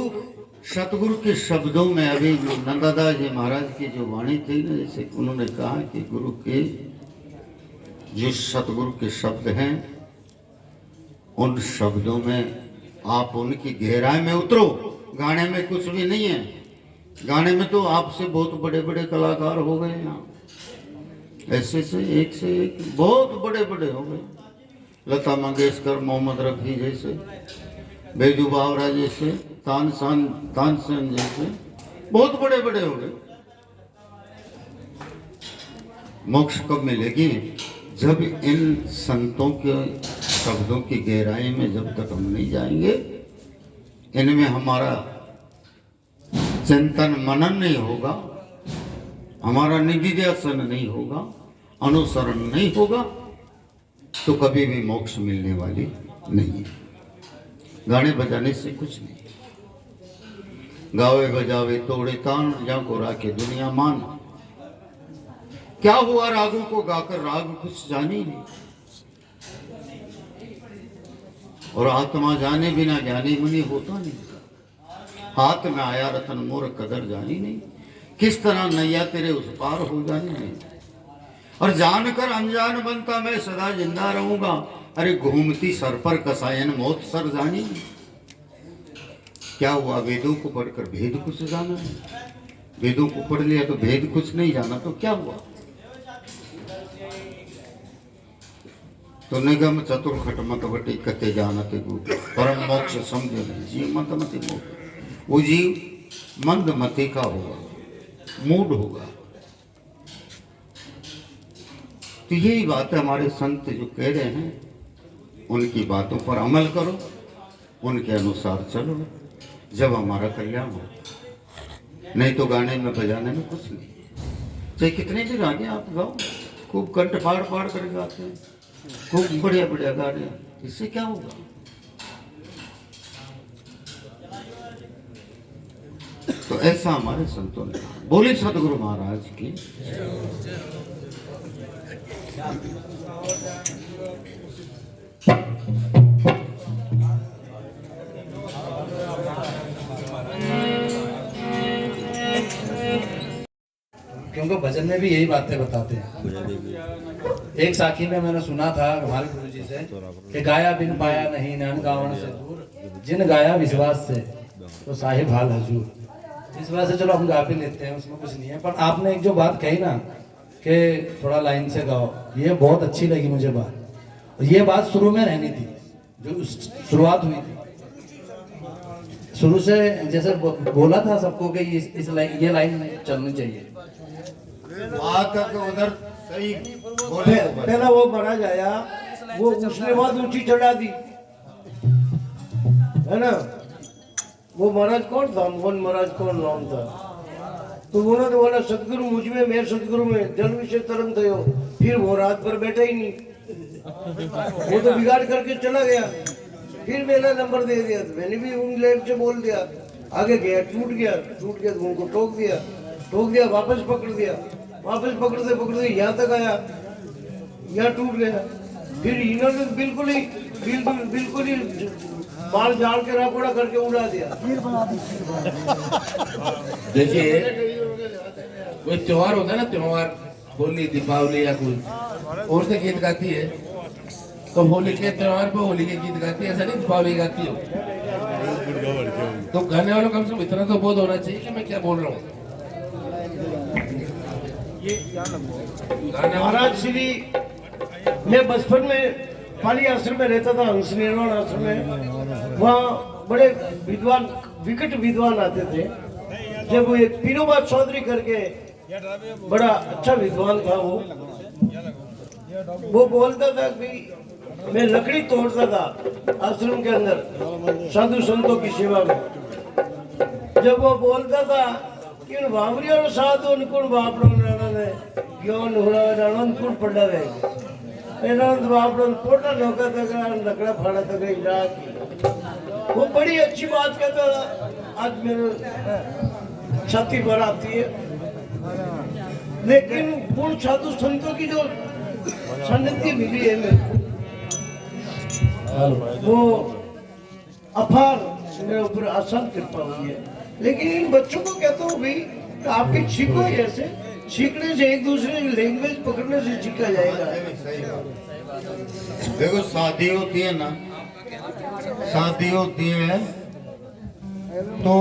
सतगुरु के शब्दों में अभी जो नंदादास जी महाराज की जो वाणी थी ना, जैसे उन्होंने कहा कि गुरु के जो सतगुरु के शब्द हैं, उन शब्दों में आप उनकी गहराई में उतरो। गाने में कुछ भी नहीं है, गाने में तो आपसे बहुत बड़े बड़े कलाकार हो गए यहाँ, ऐसे से एक बहुत बड़े बड़े हो गए। लता मंगेशकर, मोहम्मद रफ़ी जैसे, बैजू बावरा जैसे, तानसेन जैसे बहुत बड़े बड़े हो गए। मोक्ष कब मिलेगी? जब इन संतों के शब्दों की गहराई में जब तक हम नहीं जाएंगे, इनमें हमारा चिंतन मनन नहीं होगा, हमारा निधिध्यासन नहीं होगा, अनुसरण नहीं होगा, तो कभी भी मोक्ष मिलने वाली नहीं है। गाने बजाने से कुछ नहीं, गावे बजावे तोड़े तान, जा को राखे दुनिया मान। क्या हुआ रागों को गाकर, राग कुछ जाने नहीं। और आत्मा जाने बिना ज्ञानी मुनि होता नहीं। हाथ में आया रतन मोर कदर जानी नहीं, किस तरह नैया तेरे उस पार हो जानी नहीं। और जानकर अनजान बनता मैं सदा जिंदा रहूंगा, अरे घूमती सर पर कसायन मौत सर जानी नहीं। क्या हुआ? वेदों को पढ़कर भेद कुछ जाना है, वेदों को पढ़ लिया तो भेद कुछ नहीं जाना, तो क्या हुआ? तो निगम चतुर खट मत वटी कते जानते गुरु, परम मोक्ष समझे नहीं जीव मत मति मोक्ष। वो जीव मंद मति का होगा, मूड होगा। तो यही बात है, हमारे संत जो कह रहे हैं उनकी बातों पर अमल करो, उनके अनुसार चलो, जब हमारा कल्याण हो। नहीं तो गाने में बजाने में कुछ नहीं। चाहे कितने भी रागे आप गाओ, खूब कंठ फाड़ फाड़ कर गाते हैं, खूब बढ़िया बढ़िया गा रहे हैं, इससे क्या होगा? तो ऐसा हमारे संतों ने कहा। बोले सदगुरु महाराज की। क्योंकि भजन में भी यही बातें बताते हैं। एक साखी में मैंने सुना था हमारे गुरु जी से कि गाया बिन पाया नहीं, नैन गावन से दूर, जिन गाया विश्वास से तो साहिब हाल हजूर, इस वजह से चलो हम गा भी लेते हैं, उसमें कुछ नहीं है। पर आपने एक जो बात कही ना कि थोड़ा लाइन से गाओ, ये बहुत अच्छी लगी मुझे बात। और ये बात शुरू में रहनी थी, जो शुरुआत हुई थी शुरू से, जैसे बोला था सबको कि ये लाइन चलनी चाहिए। बात है कि उधर सही बोले। पहला वो महाराज आया, वो उसने बात ऊंची चढ़ा दी, है ना। वो महाराज कौन था, मोहन महाराज कौन नाम था, तो उन्होंने बोला सतगुरु मुझ में, मैं सतगुरु में, जल विषय तरंग थयो। फिर वो रात भर बैठा ही नहीं, वो तो बिगाड़ करके चला गया। फिर मैंने नंबर दे दिया, तो मैंने भी इंग्लैंड से बोल दिया, आगे गया, टूट गया तो उनको टोक दिया, वापस पकड़ दिया, वापस पकड़ते यहाँ तक आया, यहाँ टूट गया। फिर इन्होंने बिल्कुल ही बाल झाड़ के राकोड़ा करके उड़ा दिया। देखिए कोई त्योहार होता है ना, त्योहार होली दीपावली या कोई और से गीत गाती है, तो होली के त्योहार पे होली के गीत गाती है, ऐसा नहीं दीपावली गाती हो। तो गाने वालों को कम से कम इतना तो बोध होना चाहिए कि मैं क्या बोल रहा हूँ। महाराज श्री, मैं बचपन में पाली आश्रम में रहता था, हंस निर्वाण आश्रम में। वहाँ बड़े विद्वान, विकट विद्वान आते थे। जब वो एक पीरोबा चौधरी करके बड़ा अच्छा विद्वान था, वो बोलता था कि मैं लकड़ी तोड़ता था आश्रम के अंदर साधु संतों की सेवा में। जब वो बोलता था कि उन बावरियों साधु उनको बापड़ों ने क्यों नून कुण पड़ा गए, बापड़ों पोटा नौका तक लकड़ा फाड़ा तक इलाज। वो बड़ी अच्छी बात कहता था, आज मेरे छाती भर आती है। लेकिन पूर्ण साधु संतों की जो सानिध्य मिली है मेरे को, वो अपार मेरे ऊपर आसान कृपा हुई है। लेकिन इन बच्चों को कहता हूँ भाई, आपके सीखो, ऐसे सीखने से, एक दूसरे की लैंग्वेज पकड़ने से सीखा जाएगा। देखो शादी होती है ना, शादी होती है तो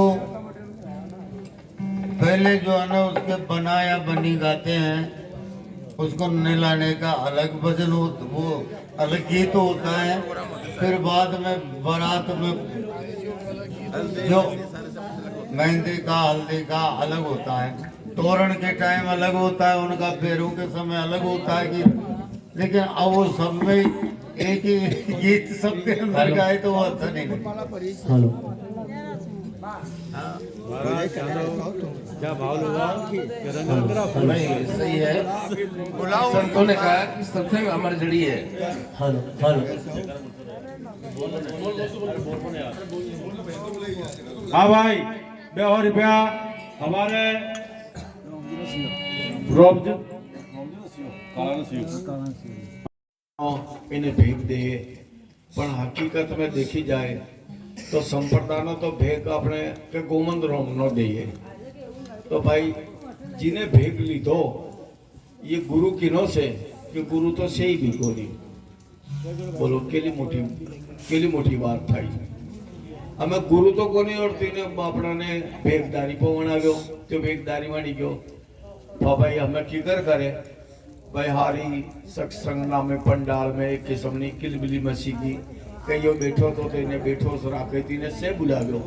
पहले जो है ना उसके बना या बनी गाते हैं, उसको नहलाने का अलग भजन हो, वो अलग गीत होता है। फिर बाद में बारात में जो मेहंदी का हल्दी का अलग होता है, तोरण के टाइम अलग होता है उनका, फेरों के समय अलग होता है कि, लेकिन अब वो सब में एक ही गीत सबके अंदर गाए तो वो अच्छा नहीं लगता। नहीं सही है, संतों ने कहा कि सत्संग अमर जड़ी है। हाँ भाई, 2 रुपया हमारे इन्हें भेग दे, पर हकीकत में देखी जाए तो संप्रदान तो भेग अपने के गोमंद रोम न दिए। तो भाई जिन्हें भेग ली दो, ये गुरु किनो से, कि गुरु तो से ही भी गोली बोलो केली मोटी बात थाई। हमें गुरु तो कोनी, और तीने बापड़ा ने भेगदारी पवना गयो, तो भेगदारी मानी गयो। भाई हमें किकर करे भाई, हारी सत्संग नामे पंडाल में एक किस्म की किलबिली मसी की कईयो बैठो तो तेने बैठो सो राखे तीने से बुला गयो।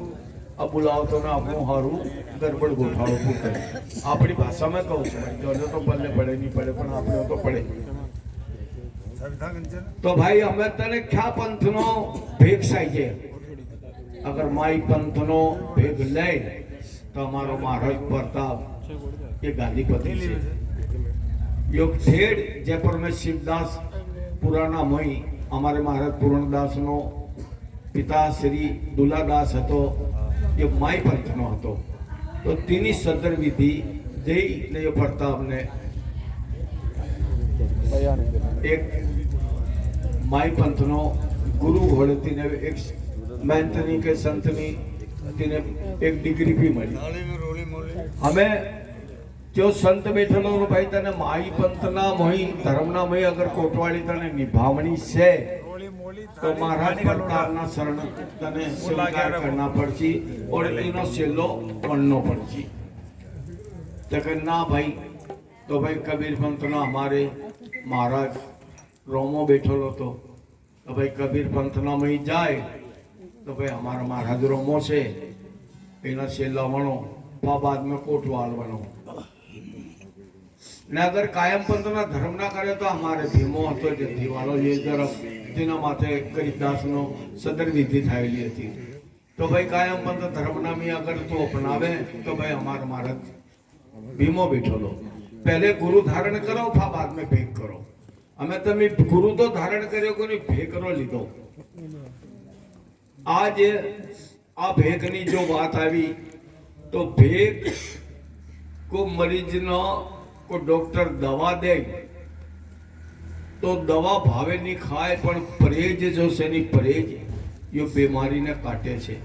अब बुलाओ तो ना अपनो हारू गड़बड़ गोठाड़ो पुटे। अपनी भाषा में कहूँ जो तो पल्ले पड़े नहीं पड़े, पर आपने तो पड़े। तो भाई हमें तने क्या पंथनो भेग चाहिए, अगर माई पंथनो भेग ले तो हमारो महाराज प्रताप ये गांधीपति से योग ठेड़ जयपुर में शिवदास पुराना मई हमारे महाराज पूर्णदास नो पिता श्री दुलादास हतो, ये माई पंथनो हतो। तो तीनी सदर विधि जय ने प्रताप ने एक माई पंथनो गुरु घोड़े तीने एक मैंतनी के संतनी तीने एक डिग्री भी मिली। हमें जो संत बैठेलो भाई तने माई पंथना मोही धर्मना मोही अगर कोटवाड़ी तने निभावनी से તો મહારાજ પ્રતાપના શરણ તને સ્વીકાર કરના પડશે और એનો છેલ્લો વણનો પડશે તો કે ના ભાઈ તો ભાઈ કબીર પંથનો અમારે મહારાજ રોમો બેઠેલો હતો તો ભાઈ કબીર પંથના મય જાય તો ભાઈ અમારા મહારાજ રોમો છે એના છેલ્લા વણો बाद में कोटवाल बनो ने अगर कायम पंथ ना धर्म ना करे तो हमारे भीमो હતો જતી વાળો ये तरफ તેના માથે કરિદાસ નો સદર વિધિ થયેલી હતી तो भाई कायम पंथ धर्म नामी अगर तो अपनावे तो भाई हमारा महाराज भीमो बैठो लो पहले गुरु धारण करो था बाद में भेग करो हमें तमे गुरु तो धारण કર્યો કોની ભેગ કરો લીધો आज आ भेगनी जो बात आई तो भेग को मरीज न को डॉक्टर दवा दे तो दवा भावे नहीं खाए पण परहेज जो से नहीं परहेज यो बीमारी ने काटे छे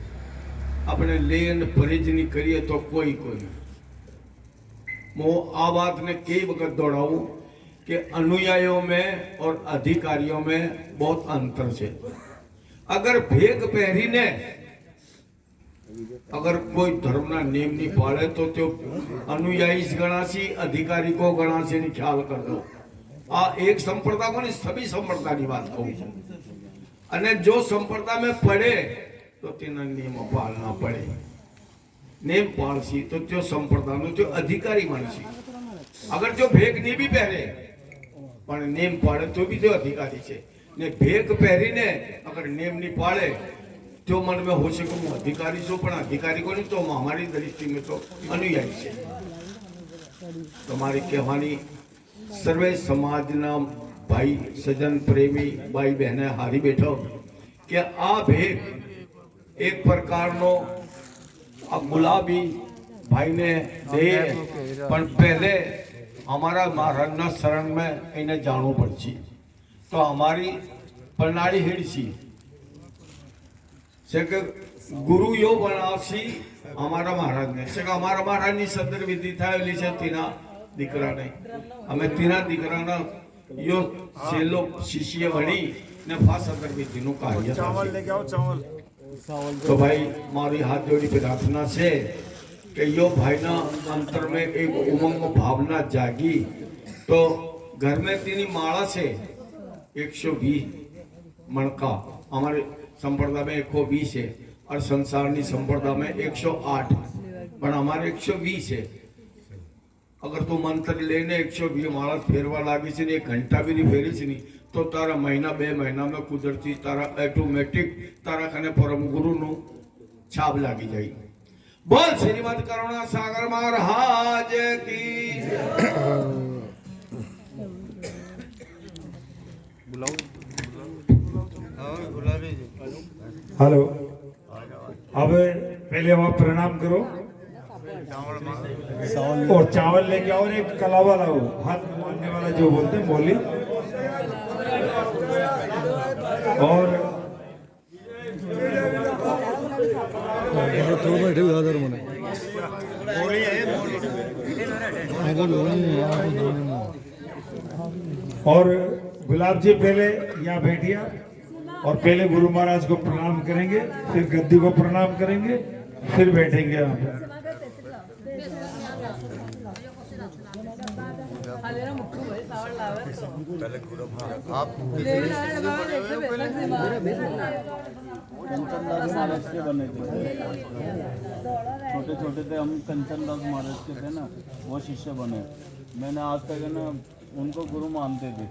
अपने लेन परहेज नहीं करिए तो कोई मो आ बात ने कई वक्त दौड़ाऊं कि अनुयायियों में और अधिकारियों में बहुत अंतर है अगर भेग पहरी ने अगर कोई धर्म ना नियम नहीं पाड़े तो त्यो अनुयायी गणासी अधिकारी को गणासी नहीं ख्याल कर दो आ एक संप्रदाय को नहीं सभी संप्रदाय की बात कहूं अने जो संप्रदाय में पड़े तो तेना नियम पालना पड़े नियम पालसी तो त्यो संप्रदाय नो त्यो अधिकारी मानसी अगर जो भेग नहीं भी पहरे पण नियम पाड़े तो भी जो अधिकारी छे ने भेग पहरी ने अगर नियम नहीं पाड़े जो मन में हो सके हूँ अधिकारी छो पण अधिकारी को नहीं तो हमारी दृष्टि में तो अनुयायी है तुम्हारी कहवानी सर्वे समाज ना भाई सजन प्रेमी भाई बहने हारी बैठो कि आ भेग एक प्रकार नो आ गुलाबी भाई ने दे पण पहले हमारा महाराज ना शरण में इन्हें जानू पड़ची तो हमारी प्रणाली हिड़सी से गुरु यो बनावसी हमारा महाराज ने से हमारा महाराज ની સદર વિધિ થાયેલી છે તેના દીકરા ને અમે તેના દીકરાના यो છેલ્લો શિષ્ય વણી ને ફા સદર વિધિ નું કાર્ય ચાવલ લેકે આવો ચાવલ तो भाई मारी हाथ जोड़ी प्रार्थना से कि यो भाई ना अंतर में एक उमंग भावना जागी तो घर में तीनी माला से 120 मणका हमारे संप्रदाय में 120 है और संसारनी संप्रदाय में 108 पर हमारे 120 है अगर तू मंत्र लेने 120 माला फेरवा लागी से एक घंटा भी नहीं फेरी से नहीं तो तारा महीना 2 महीना में कुदरती तारा ऑटोमेटिक तारा कने परम गुरु नु छाप लागी जाई बोल श्रीमद करुणा सागर महाराज की हेलो अब पहले वहाँ प्रणाम करो और चावल लेके आओ और एक कलावा लाओ हाथ मारने वाला जो बोलते हैं बोली और गुलाब जी पहले यहाँ बैठिए और पहले गुरु महाराज को प्रणाम करेंगे फिर गद्दी को प्रणाम करेंगे फिर बैठेंगे यहाँ पे छोटे छोटे थे हम कंचन दास महाराज के थे ना वो शिष्य बने मैंने आज तक है ना उनको गुरु मानते थे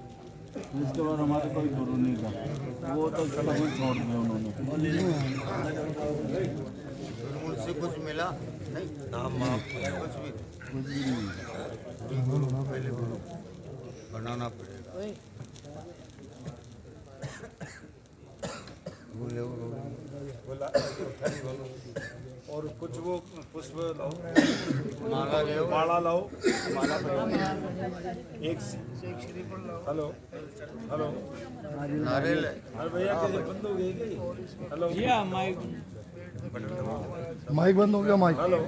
इसके बाद हमारे कोई गुरु नहीं था वो तो कभी छोड़ दिया उन्होंने मुझसे कुछ मिला नहीं नाम कुछ भी पहले गुरु बनाना पड़ेगा और कुछ वो पुष्प लाओ माला लाओ माला एक हेलो हेलो नारियल अरे भैया कैसे बंद हो गई हेलो माइक बंद हो गया माइक हेलो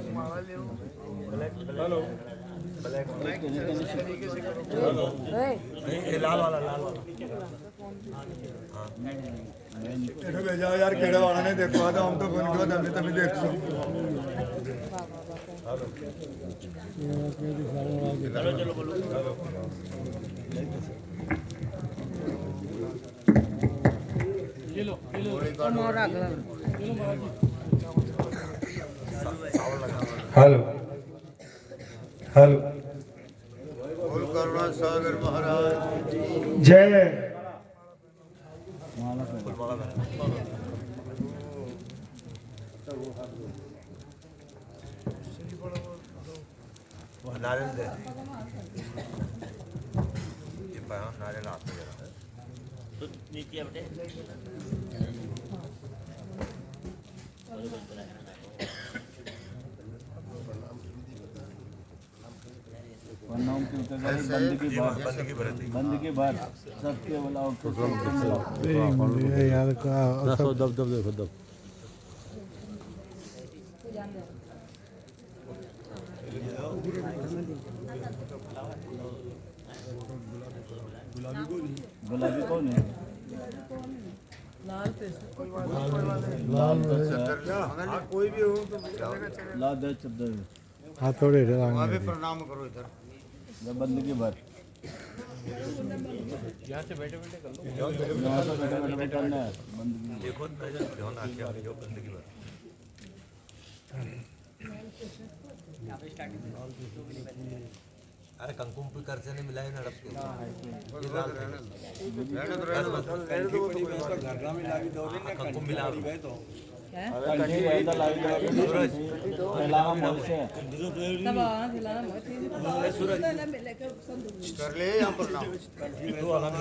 हेलो लाल वाला ਇਹਨੂੰ ਭੇਜਾ ਯਾਰ ਕਿਹੜਾ ਵਾਲਾ ਨੇ ਦੇਖਵਾ ਤਾਂ ਹਮ ਤਾਂ फोन किया था तभी देख सो हेलो हेलो करुणा सागर महाराज जय नारियल दे ये पाया नारियल आपको जरा तो नीचे अपने प्रणाम बंदगी बार सबके वाला यार का दब दब देखो दब गुलाबी कौन है लाल कोई भी हो लाल दे चद्दर हाथ थोड़े वहाँ भी प्रणाम करो इधर बंदगी बार यहाँ से बैठे बैठे कर लो यहाँ से बैठे बैठे करना है बंदगी देखो ध्यान आके आ जाओ बंदगी बार अरे कंकुम भी कर से नहीं मिला है ना रब कंकुम मिला सूरज कर ले यहाँ प्रणाम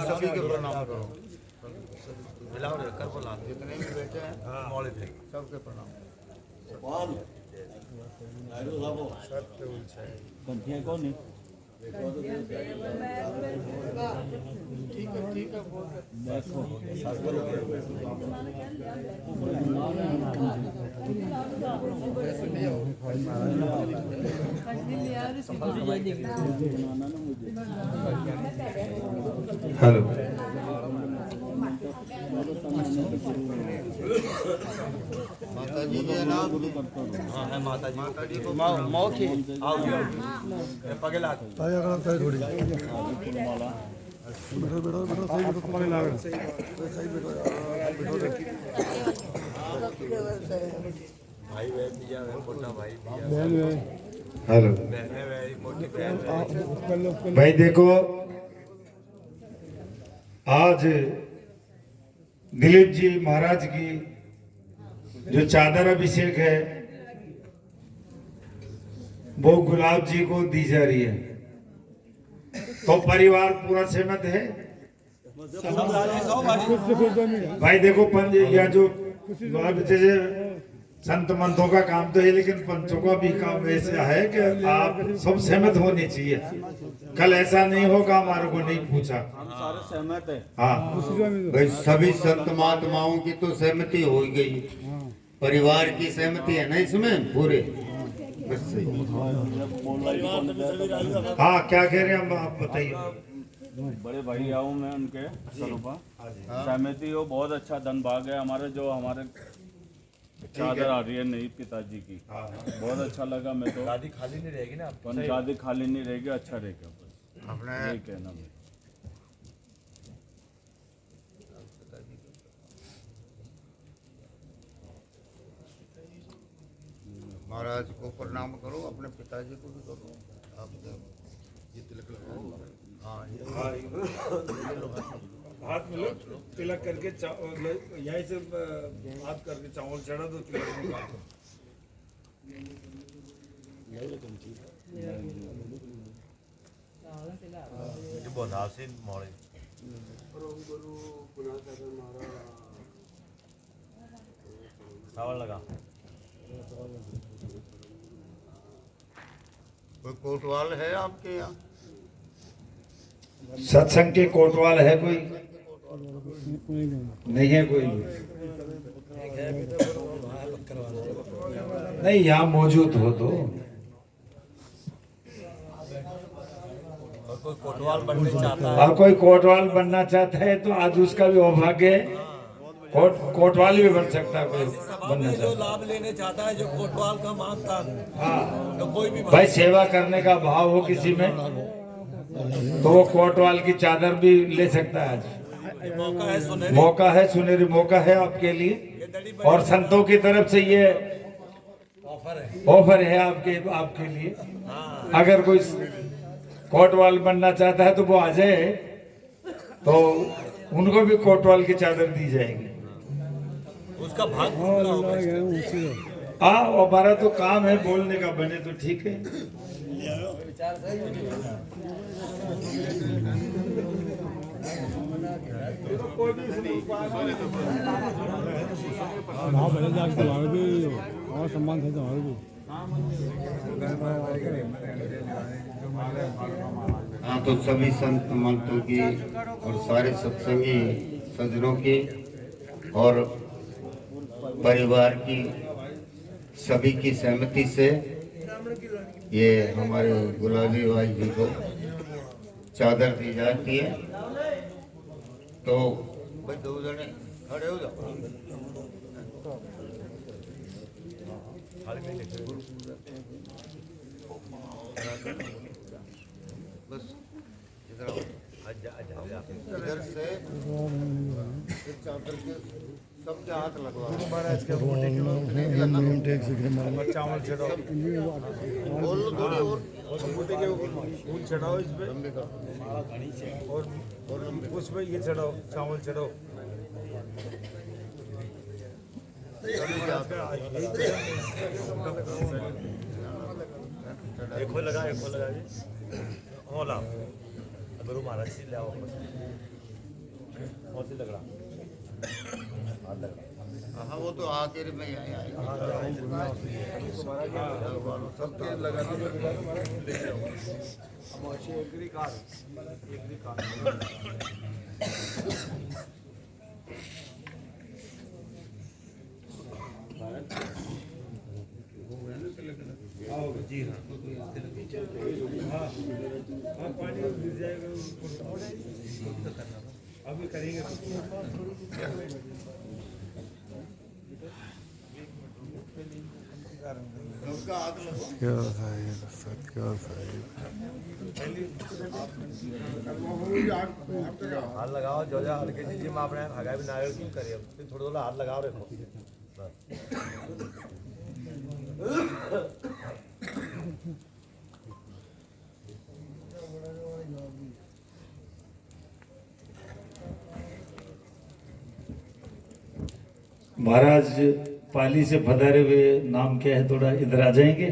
सभी के प्रणाम करो मिलाओ रे कर बोला जितने भी बैठे हैं मौलिक थे सबके प्रणाम कंठिया कौन है देखो हेलो माता जी के नाम हाँ है माता जी को मौखी आओ पगला थोड़ी भाई बहन दिया छोटा भाई हेलो बहने भाई मोटी बहन भाई देखो आज दिलीप जी महाराज की जो चादर अभिषेक है वो गुलाब जी को दी जा रही है तो परिवार पूरा सहमत है भाई देखो पंच या जो जैसे संत मंथों का काम तो है लेकिन पंचों का भी काम ऐसा है कि आप सब सहमत होने चाहिए कल ऐसा नहीं होगा हमारे को नहीं पूछा हम सारे सहमत है हाँ भाई सभी संत महात्माओं की तो सहमति हो गई परिवार की सहमति है ना इसमें पूरे बस सही। हाँ क्या कह रहे हैं आप बताइए बड़े भाई आऊँ मैं उनके स्वरूपा सहमति हो बहुत अच्छा धन भाग है हमारे जो हमारे चादर आ रही है नई पिताजी की बहुत अच्छा लगा मैं तो शादी खाली नहीं रहेगी ना शादी खाली नहीं रहेगी अच्छा रहेगा बस अपने यही कहना मैं महाराज को प्रणाम करो अपने पिताजी को भी करो आप ये तिलक लगाओ हाँ हाथ में लो तिलक करके यहीं से हाथ करके चावल चढ़ा दो तिलक निकाल दो बोनासिन मोड़े चावल लगा कोई कोटवाल है आपके यहाँ सत्संग के कोटवाल है कोई नहीं है कोई नहीं यहाँ मौजूद हो तो और कोई कोटवाल बनना चाहता है तो आज उसका भी सौभाग्य है, कोटवाल भी बन सकता है, कोई बनना चाहता है। लाभ लेने चाहता है जो कोटवाल का मांगता है, हाँ तो कोई भी भाई सेवा करने का भाव हो किसी में तो वो कोटवाल की चादर भी ले सकता है। आज मौका है, सुनहरी मौका है आपके लिए, और संतों की तरफ से ये ऑफर है आपके लिए। अगर कोई कोटवाल बनना चाहता है तो वो आ जाए, तो उनको भी कोटवाल की चादर दी जाएगी। उसका भाग पूरा होगा। हाँ हमारा तो काम है बोलने का, बने तो ठीक है। हाँ तो सभी संत महंतों की और सारे सत्संगी सज्जनों की और परिवार की सभी की सहमति से ये हमारे गुलाबी भाई जी को चादर दी जाती है। तो भाई दो जने खड़े हो जाओ। बस इधर से चादर के सबके हाथ लगवा चावल चढ़ाओ फूल चढ़ाओ इसमें, और उसमें ये चढ़ाओ, चावल चढ़ाओ। एक लगा जी होला गुरु महाराज जी ले आओ लग रहा। हाँ वो तो आखिर में आए सबके जी हाँ पानी गिर जाएगा अभी करेंगे। हाथ लगाओ जो जा हल्के जी में आपने हगा भी नारियल क्यों करिए, थोड़ा थोड़ा हाथ लगाओ रखो। महाराज पाली से पधारे हुए नाम क्या है, थोड़ा इधर आ जाएंगे।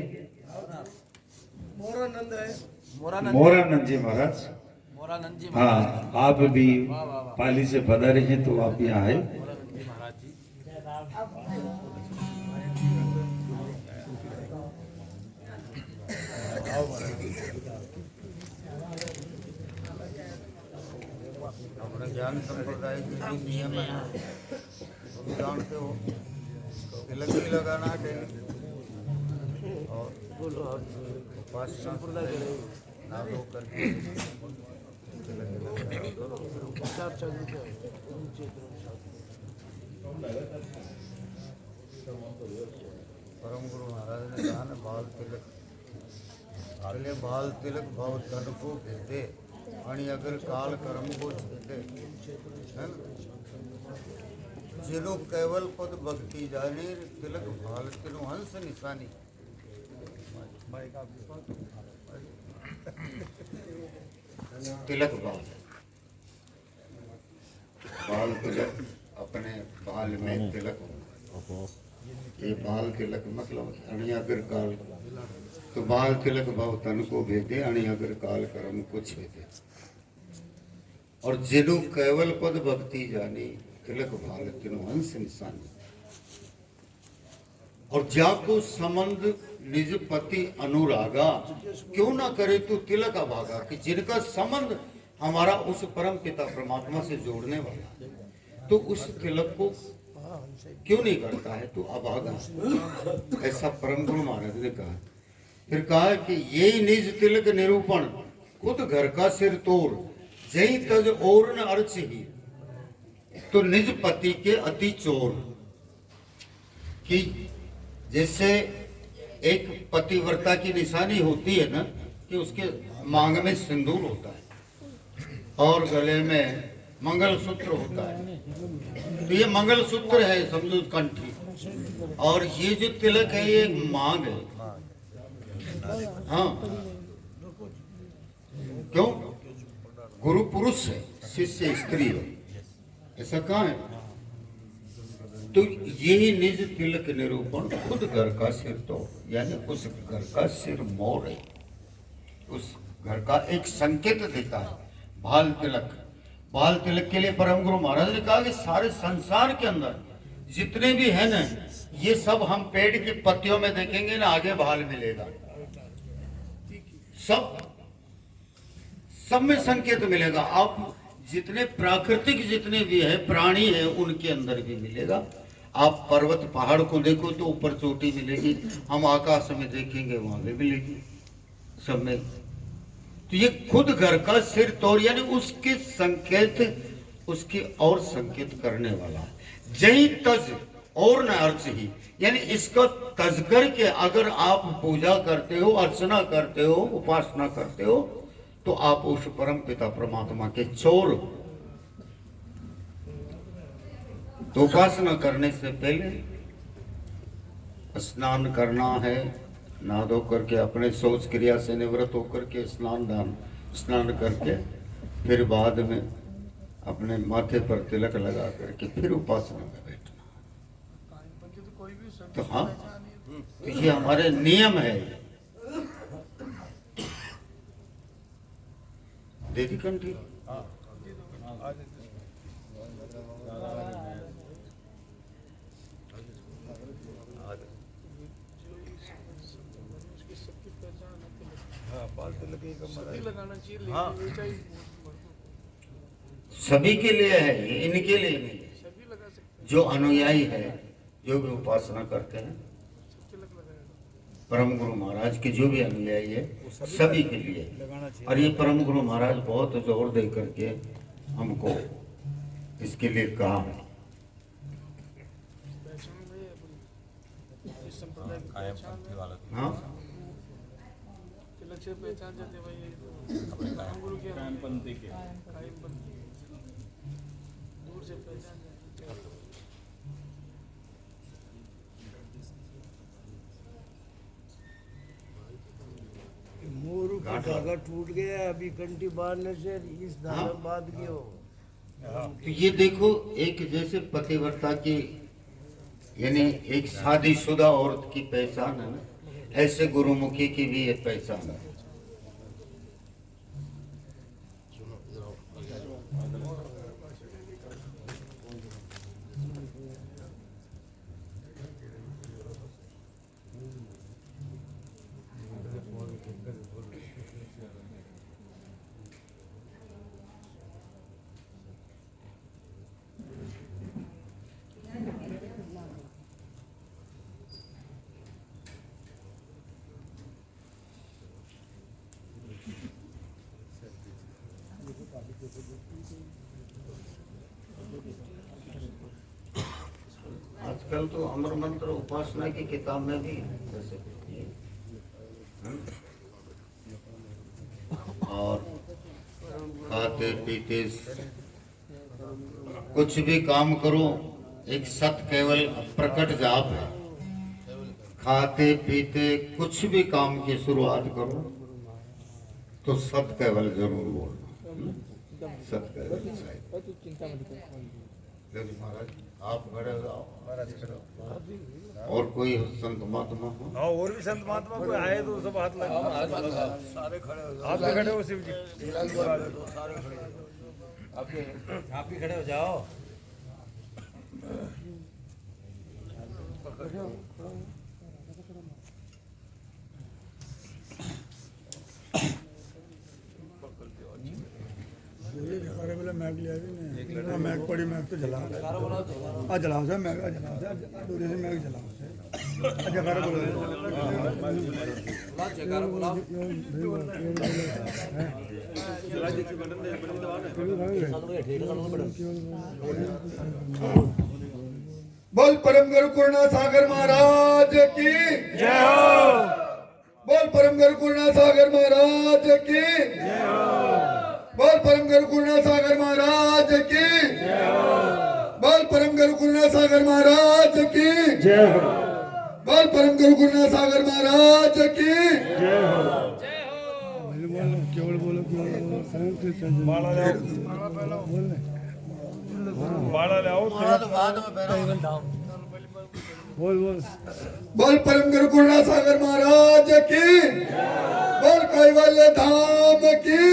मोरानंद जी महाराज। हाँ आप भी पाली से पधारे हैं तो आप यहाँ आए। अपने ज्ञान संप्रदाय के जो नियम है तुम जानते हो, तिलक भी लगाना है और ना दो करके परम गुरु महाराज ने कहा ना, बाल तिलक पहले बाल तिलक भाव तन को भेदे आणि अगर काल कर्म को छेदे, है ना। जिनो केवल पद भक्ति जाने, तिलक भाल तिनु हंस निशानी। तिलक बाल, बाल तिलक अपने बाल में तिलक, ये बाल तिलक मतलब अनि अगर काल, तो बाल तिलक भाव तन को भेदे अनि अगर काल कर्म को छेदे। और जिनु केवल पद भक्ति जानी, तिलक भाल तिनु हंस निशानी। और जाको संबंध निज पति अनुरागा, क्यों ना करे तू तिलक अभागा, कि जिनका संबंध हमारा उस परम पिता परमात्मा से जोड़ने वाला है, तो उस तिलक को क्यों नहीं करता है तू अभागा। ऐसा परम गुरु महाराज ने कहा। फिर कहा कि यही निज तिलक निरूपण खुद घर का सिर तोड़, जही तज और न अर्च ही, तो निज पति के अति चोर। कि जैसे एक पतिव्रता की निशानी होती है ना, कि उसके मांग में सिंदूर होता है और गले में मंगलसूत्र होता है, तो ये मंगलसूत्र है समझो कंठी, और ये जो तिलक है ये मांग है। हाँ, क्यों? गुरु पुरुष है, शिष्य स्त्री है, ऐसा कहाँ है? तो यही निज तिलक निरूपण खुद घर का सिर तोड़, यानी उस घर का सिर मोड़ है, उस घर का एक संकेत देता है। भाल तिलक, भाल तिलक के लिए परम गुरु महाराज ने कहा कि सारे संसार के अंदर जितने भी है ना, ये सब हम पेड़ की पत्तियों में देखेंगे ना, आगे भाल मिलेगा, सब में संकेत मिलेगा। आप जितने प्राकृतिक जितने भी है प्राणी है उनके अंदर भी मिलेगा। आप पर्वत पहाड़ को देखो तो ऊपर चोटी मिलेगी, हम आकाश में देखेंगे वहां भी मिलेगी, सब में। तो ये खुद घर का सिर तोड़, यानी उसके संकेत, उसकी और संकेत करने वाला है। जही तज और न अर्च ही, यानी इसको तज करके अगर आप पूजा करते हो, अर्चना करते हो, उपासना करते हो, तो आप उस परम पिता परमात्मा के चोर। तो उपासना करने से पहले स्नान करना है, नहा धो करके अपने शौच क्रिया से निवृत्त होकर के स्नान करके फिर बाद में अपने माथे पर तिलक लगा करके फिर उपासना में बैठना। तो हाँ, तो ये हमारे नियम है। देवी कंठी सभी के लिए है, इनके लिए नहीं है। जो अनुयायी है, जो भी उपासना करते हैं, परम गुरु महाराज के जो भी अनुयायी है, सभी के लिए। और ये परम गुरु महाराज बहुत जोर दे करके हमको इसके लिए कहा है। हाँ, मोरू का धागा टूट गया, अभी कंठी बांधने से इस धागा बांध के हो। तो ये देखो, एक जैसे पतिव्रता की यानी एक शादीशुदा औरत की पहचान है ना, ऐसे गुरुमुखी की भी एक पहचान है। आजकल तो अमर मंत्र उपासना की किताब में भी जैसे और खाते पीते कुछ भी काम करो, एक सत केवल प्रकट जाप है। खाते पीते कुछ भी काम की शुरुआत करो तो सत केवल जरूर बोलना, सत केवल। महाराज आप खड़े हो जाओ। और कोई संत महात्मा हो? हाँ, और भी संत महात्मा कोई आए तो सब हाथ लगा। सारे खड़े हो जाओ। आप भी खड़े हो शिव जी, सारे खड़े हो जाओ। आप भी खड़े हो जाओ। मैग लिया भी मैग पड़ी, मैग तो जला जलाओ से मैग जलाओ से, दूरी से मैग जलाओ से। बोल परम गुरु पूर्णा सागर महाराज की जय हो। बोल परम गुरु पूर्णा सागर महाराज की जय हो। बोल परम गुरु पूर्णा सागर महाराज की जय हो। बोल परम गुरु पूर्णा सागर महाराज की जय हो। बोल परम गुरु पूर्णा सागर महाराज की जय हो। केवल बोलो बाड़ा ले आओ बोल परम गुरु पूर्णा सागर महाराज की बोल कैवल्य धाम की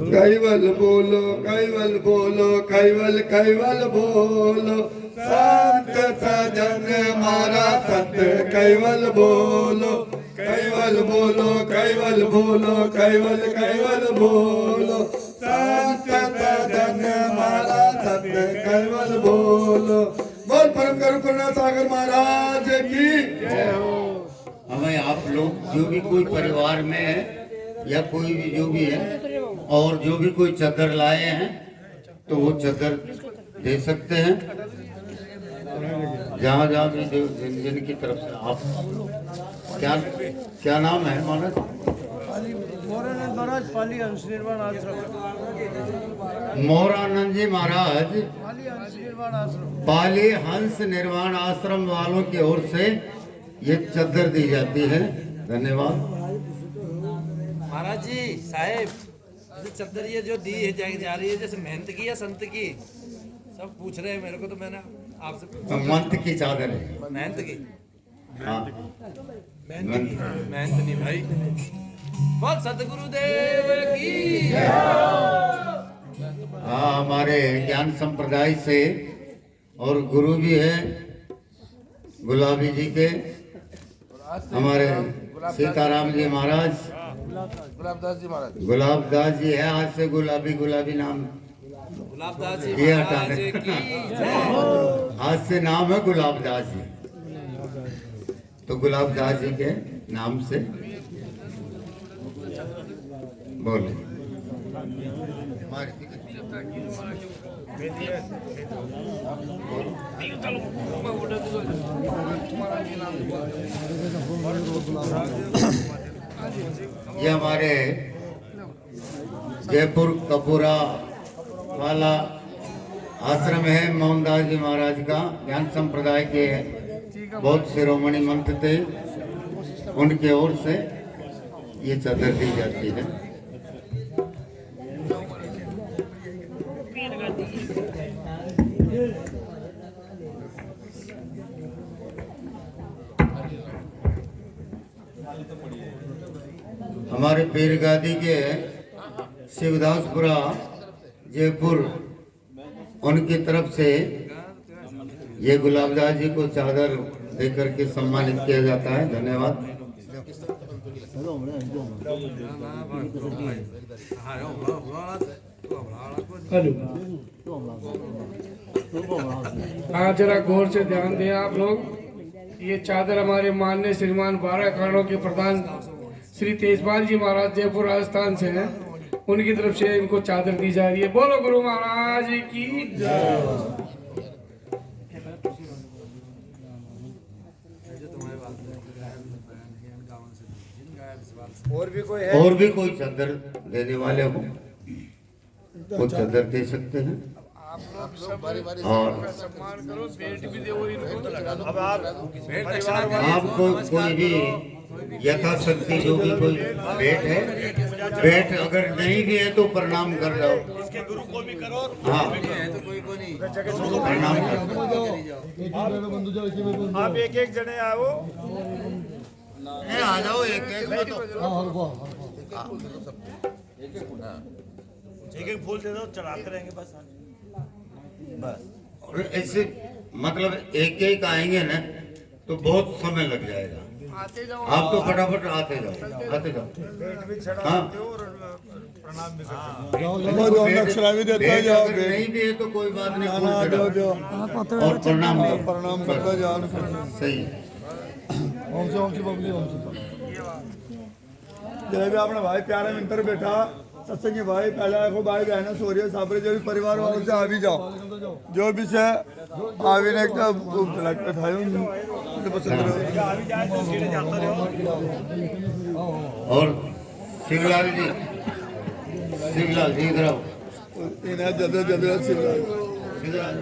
कैवल बोलो कैवल बोलो कैवल कैवल बोलो संत सजन मारा संत कैवल बोलो कैवल बोलो कैवल बोलो कैवल कैवल बोलो संत सजन मारा संत कैवल बोलो। बोल परम गुरु पूर्णा सागर महाराज की जय हो। हमें आप लोग जो भी कोई परिवार में है या कोई भी जो भी है और जो भी कोई चादर लाए हैं तो वो चादर दे सकते हैं जहाँ जहाँ भी जिनकी तरफ से आप क्या नाम है महाराज? महाराज पाली हंस निर्वाण आश्रम। मोहरानंद जी महाराज पाली हंस निर्वाण आश्रम। पाली हंस निर्वाण आश्रम वालों की ओर से ये चादर दी जाती है। धन्यवाद महाराज जी साहेब। चादर ये जो दी है जा रही है जैसे मेहनत की या संत की सब पूछ रहे हैं मेरे को, तो मैंने आपसे मंत की चादर है। मेहनत की? हाँ मेहनत नहीं भाई। बोल सतगुरुदेव की। हाँ हमारे ज्ञान संप्रदाय से और गुरु भी है गुलाबी जी के हमारे सीताराम जी महाराज, गुलाबदास जी महाराज, गुलाबदास जी है। आज से गुलाबी गुलाबी नाम गुलाबदास जी ये महाराज हटाने की। आज से नाम है गुलाबदास जी, तो गुलाबदास जी के नाम से बोले। ये हमारे जयपुर कपूरा वाला आश्रम है मोहनदास जी महाराज का। ज्ञान संप्रदाय के बहुत शिरोमणि मंत्र थे, उनके ओर से ये चादर दी जाती है। हमारे पीरगादी के शिवदासपुरा जयपुर उनकी तरफ से ये गुलाबदास जी को चादर देकर के सम्मानित किया जाता है। धन्यवाद। हाँ जरा गौर से ध्यान दें आप लोग। ये चादर हमारे माननीय श्रीमान 12 अखाड़ों के प्रधान श्री तेजपाल जी महाराज जयपुर राजस्थान से हैं, उनकी तरफ से इनको चादर दी जा रही है। बोलो गुरु महाराज की जय। और भी कोई चादर देने वाले हो वो चादर दे सकते हैं। और सम्मान करो, भेंट भी दो इनको। अब आपको कोई भी यथाशक्ति जो भी कोई भेंट है, भेंट अगर नहीं भी है तो प्रणाम कर दो। इसके गुरु को भी करो। हाँ प्रणाम कर दो। आप एक एक जने आओ। आ जाओ एक एक फूल दे दो, चढ़ाते रहेंगे बस। और ऐसे मतलब एक एक आएंगे ना तो बहुत समय लग जाएगा। आप तो फटाफट आते जाओ। पेट भी चढ़ा हाँ देते हो और अक्षरा भी देता जाओ नहीं भी है तो कोई बात नहीं, फूल दो चढ़ाओ। और प्रणाम दो। प्रणाम करता जाओ। सही। ओम से बबली ओम से जलेबी अपने भाई प्यारे मिंटर बैठा सत्संगी भाई पहले देखो भाई बहन सो रही है साबरे जो भी परिवार वालों से आ भी जाओ जो भी से आ भी ने और शिवलाल जी, शिवलाल जी इधर आओ। इन्हें जल्दी जल्दी शिवलाल इधर आओ।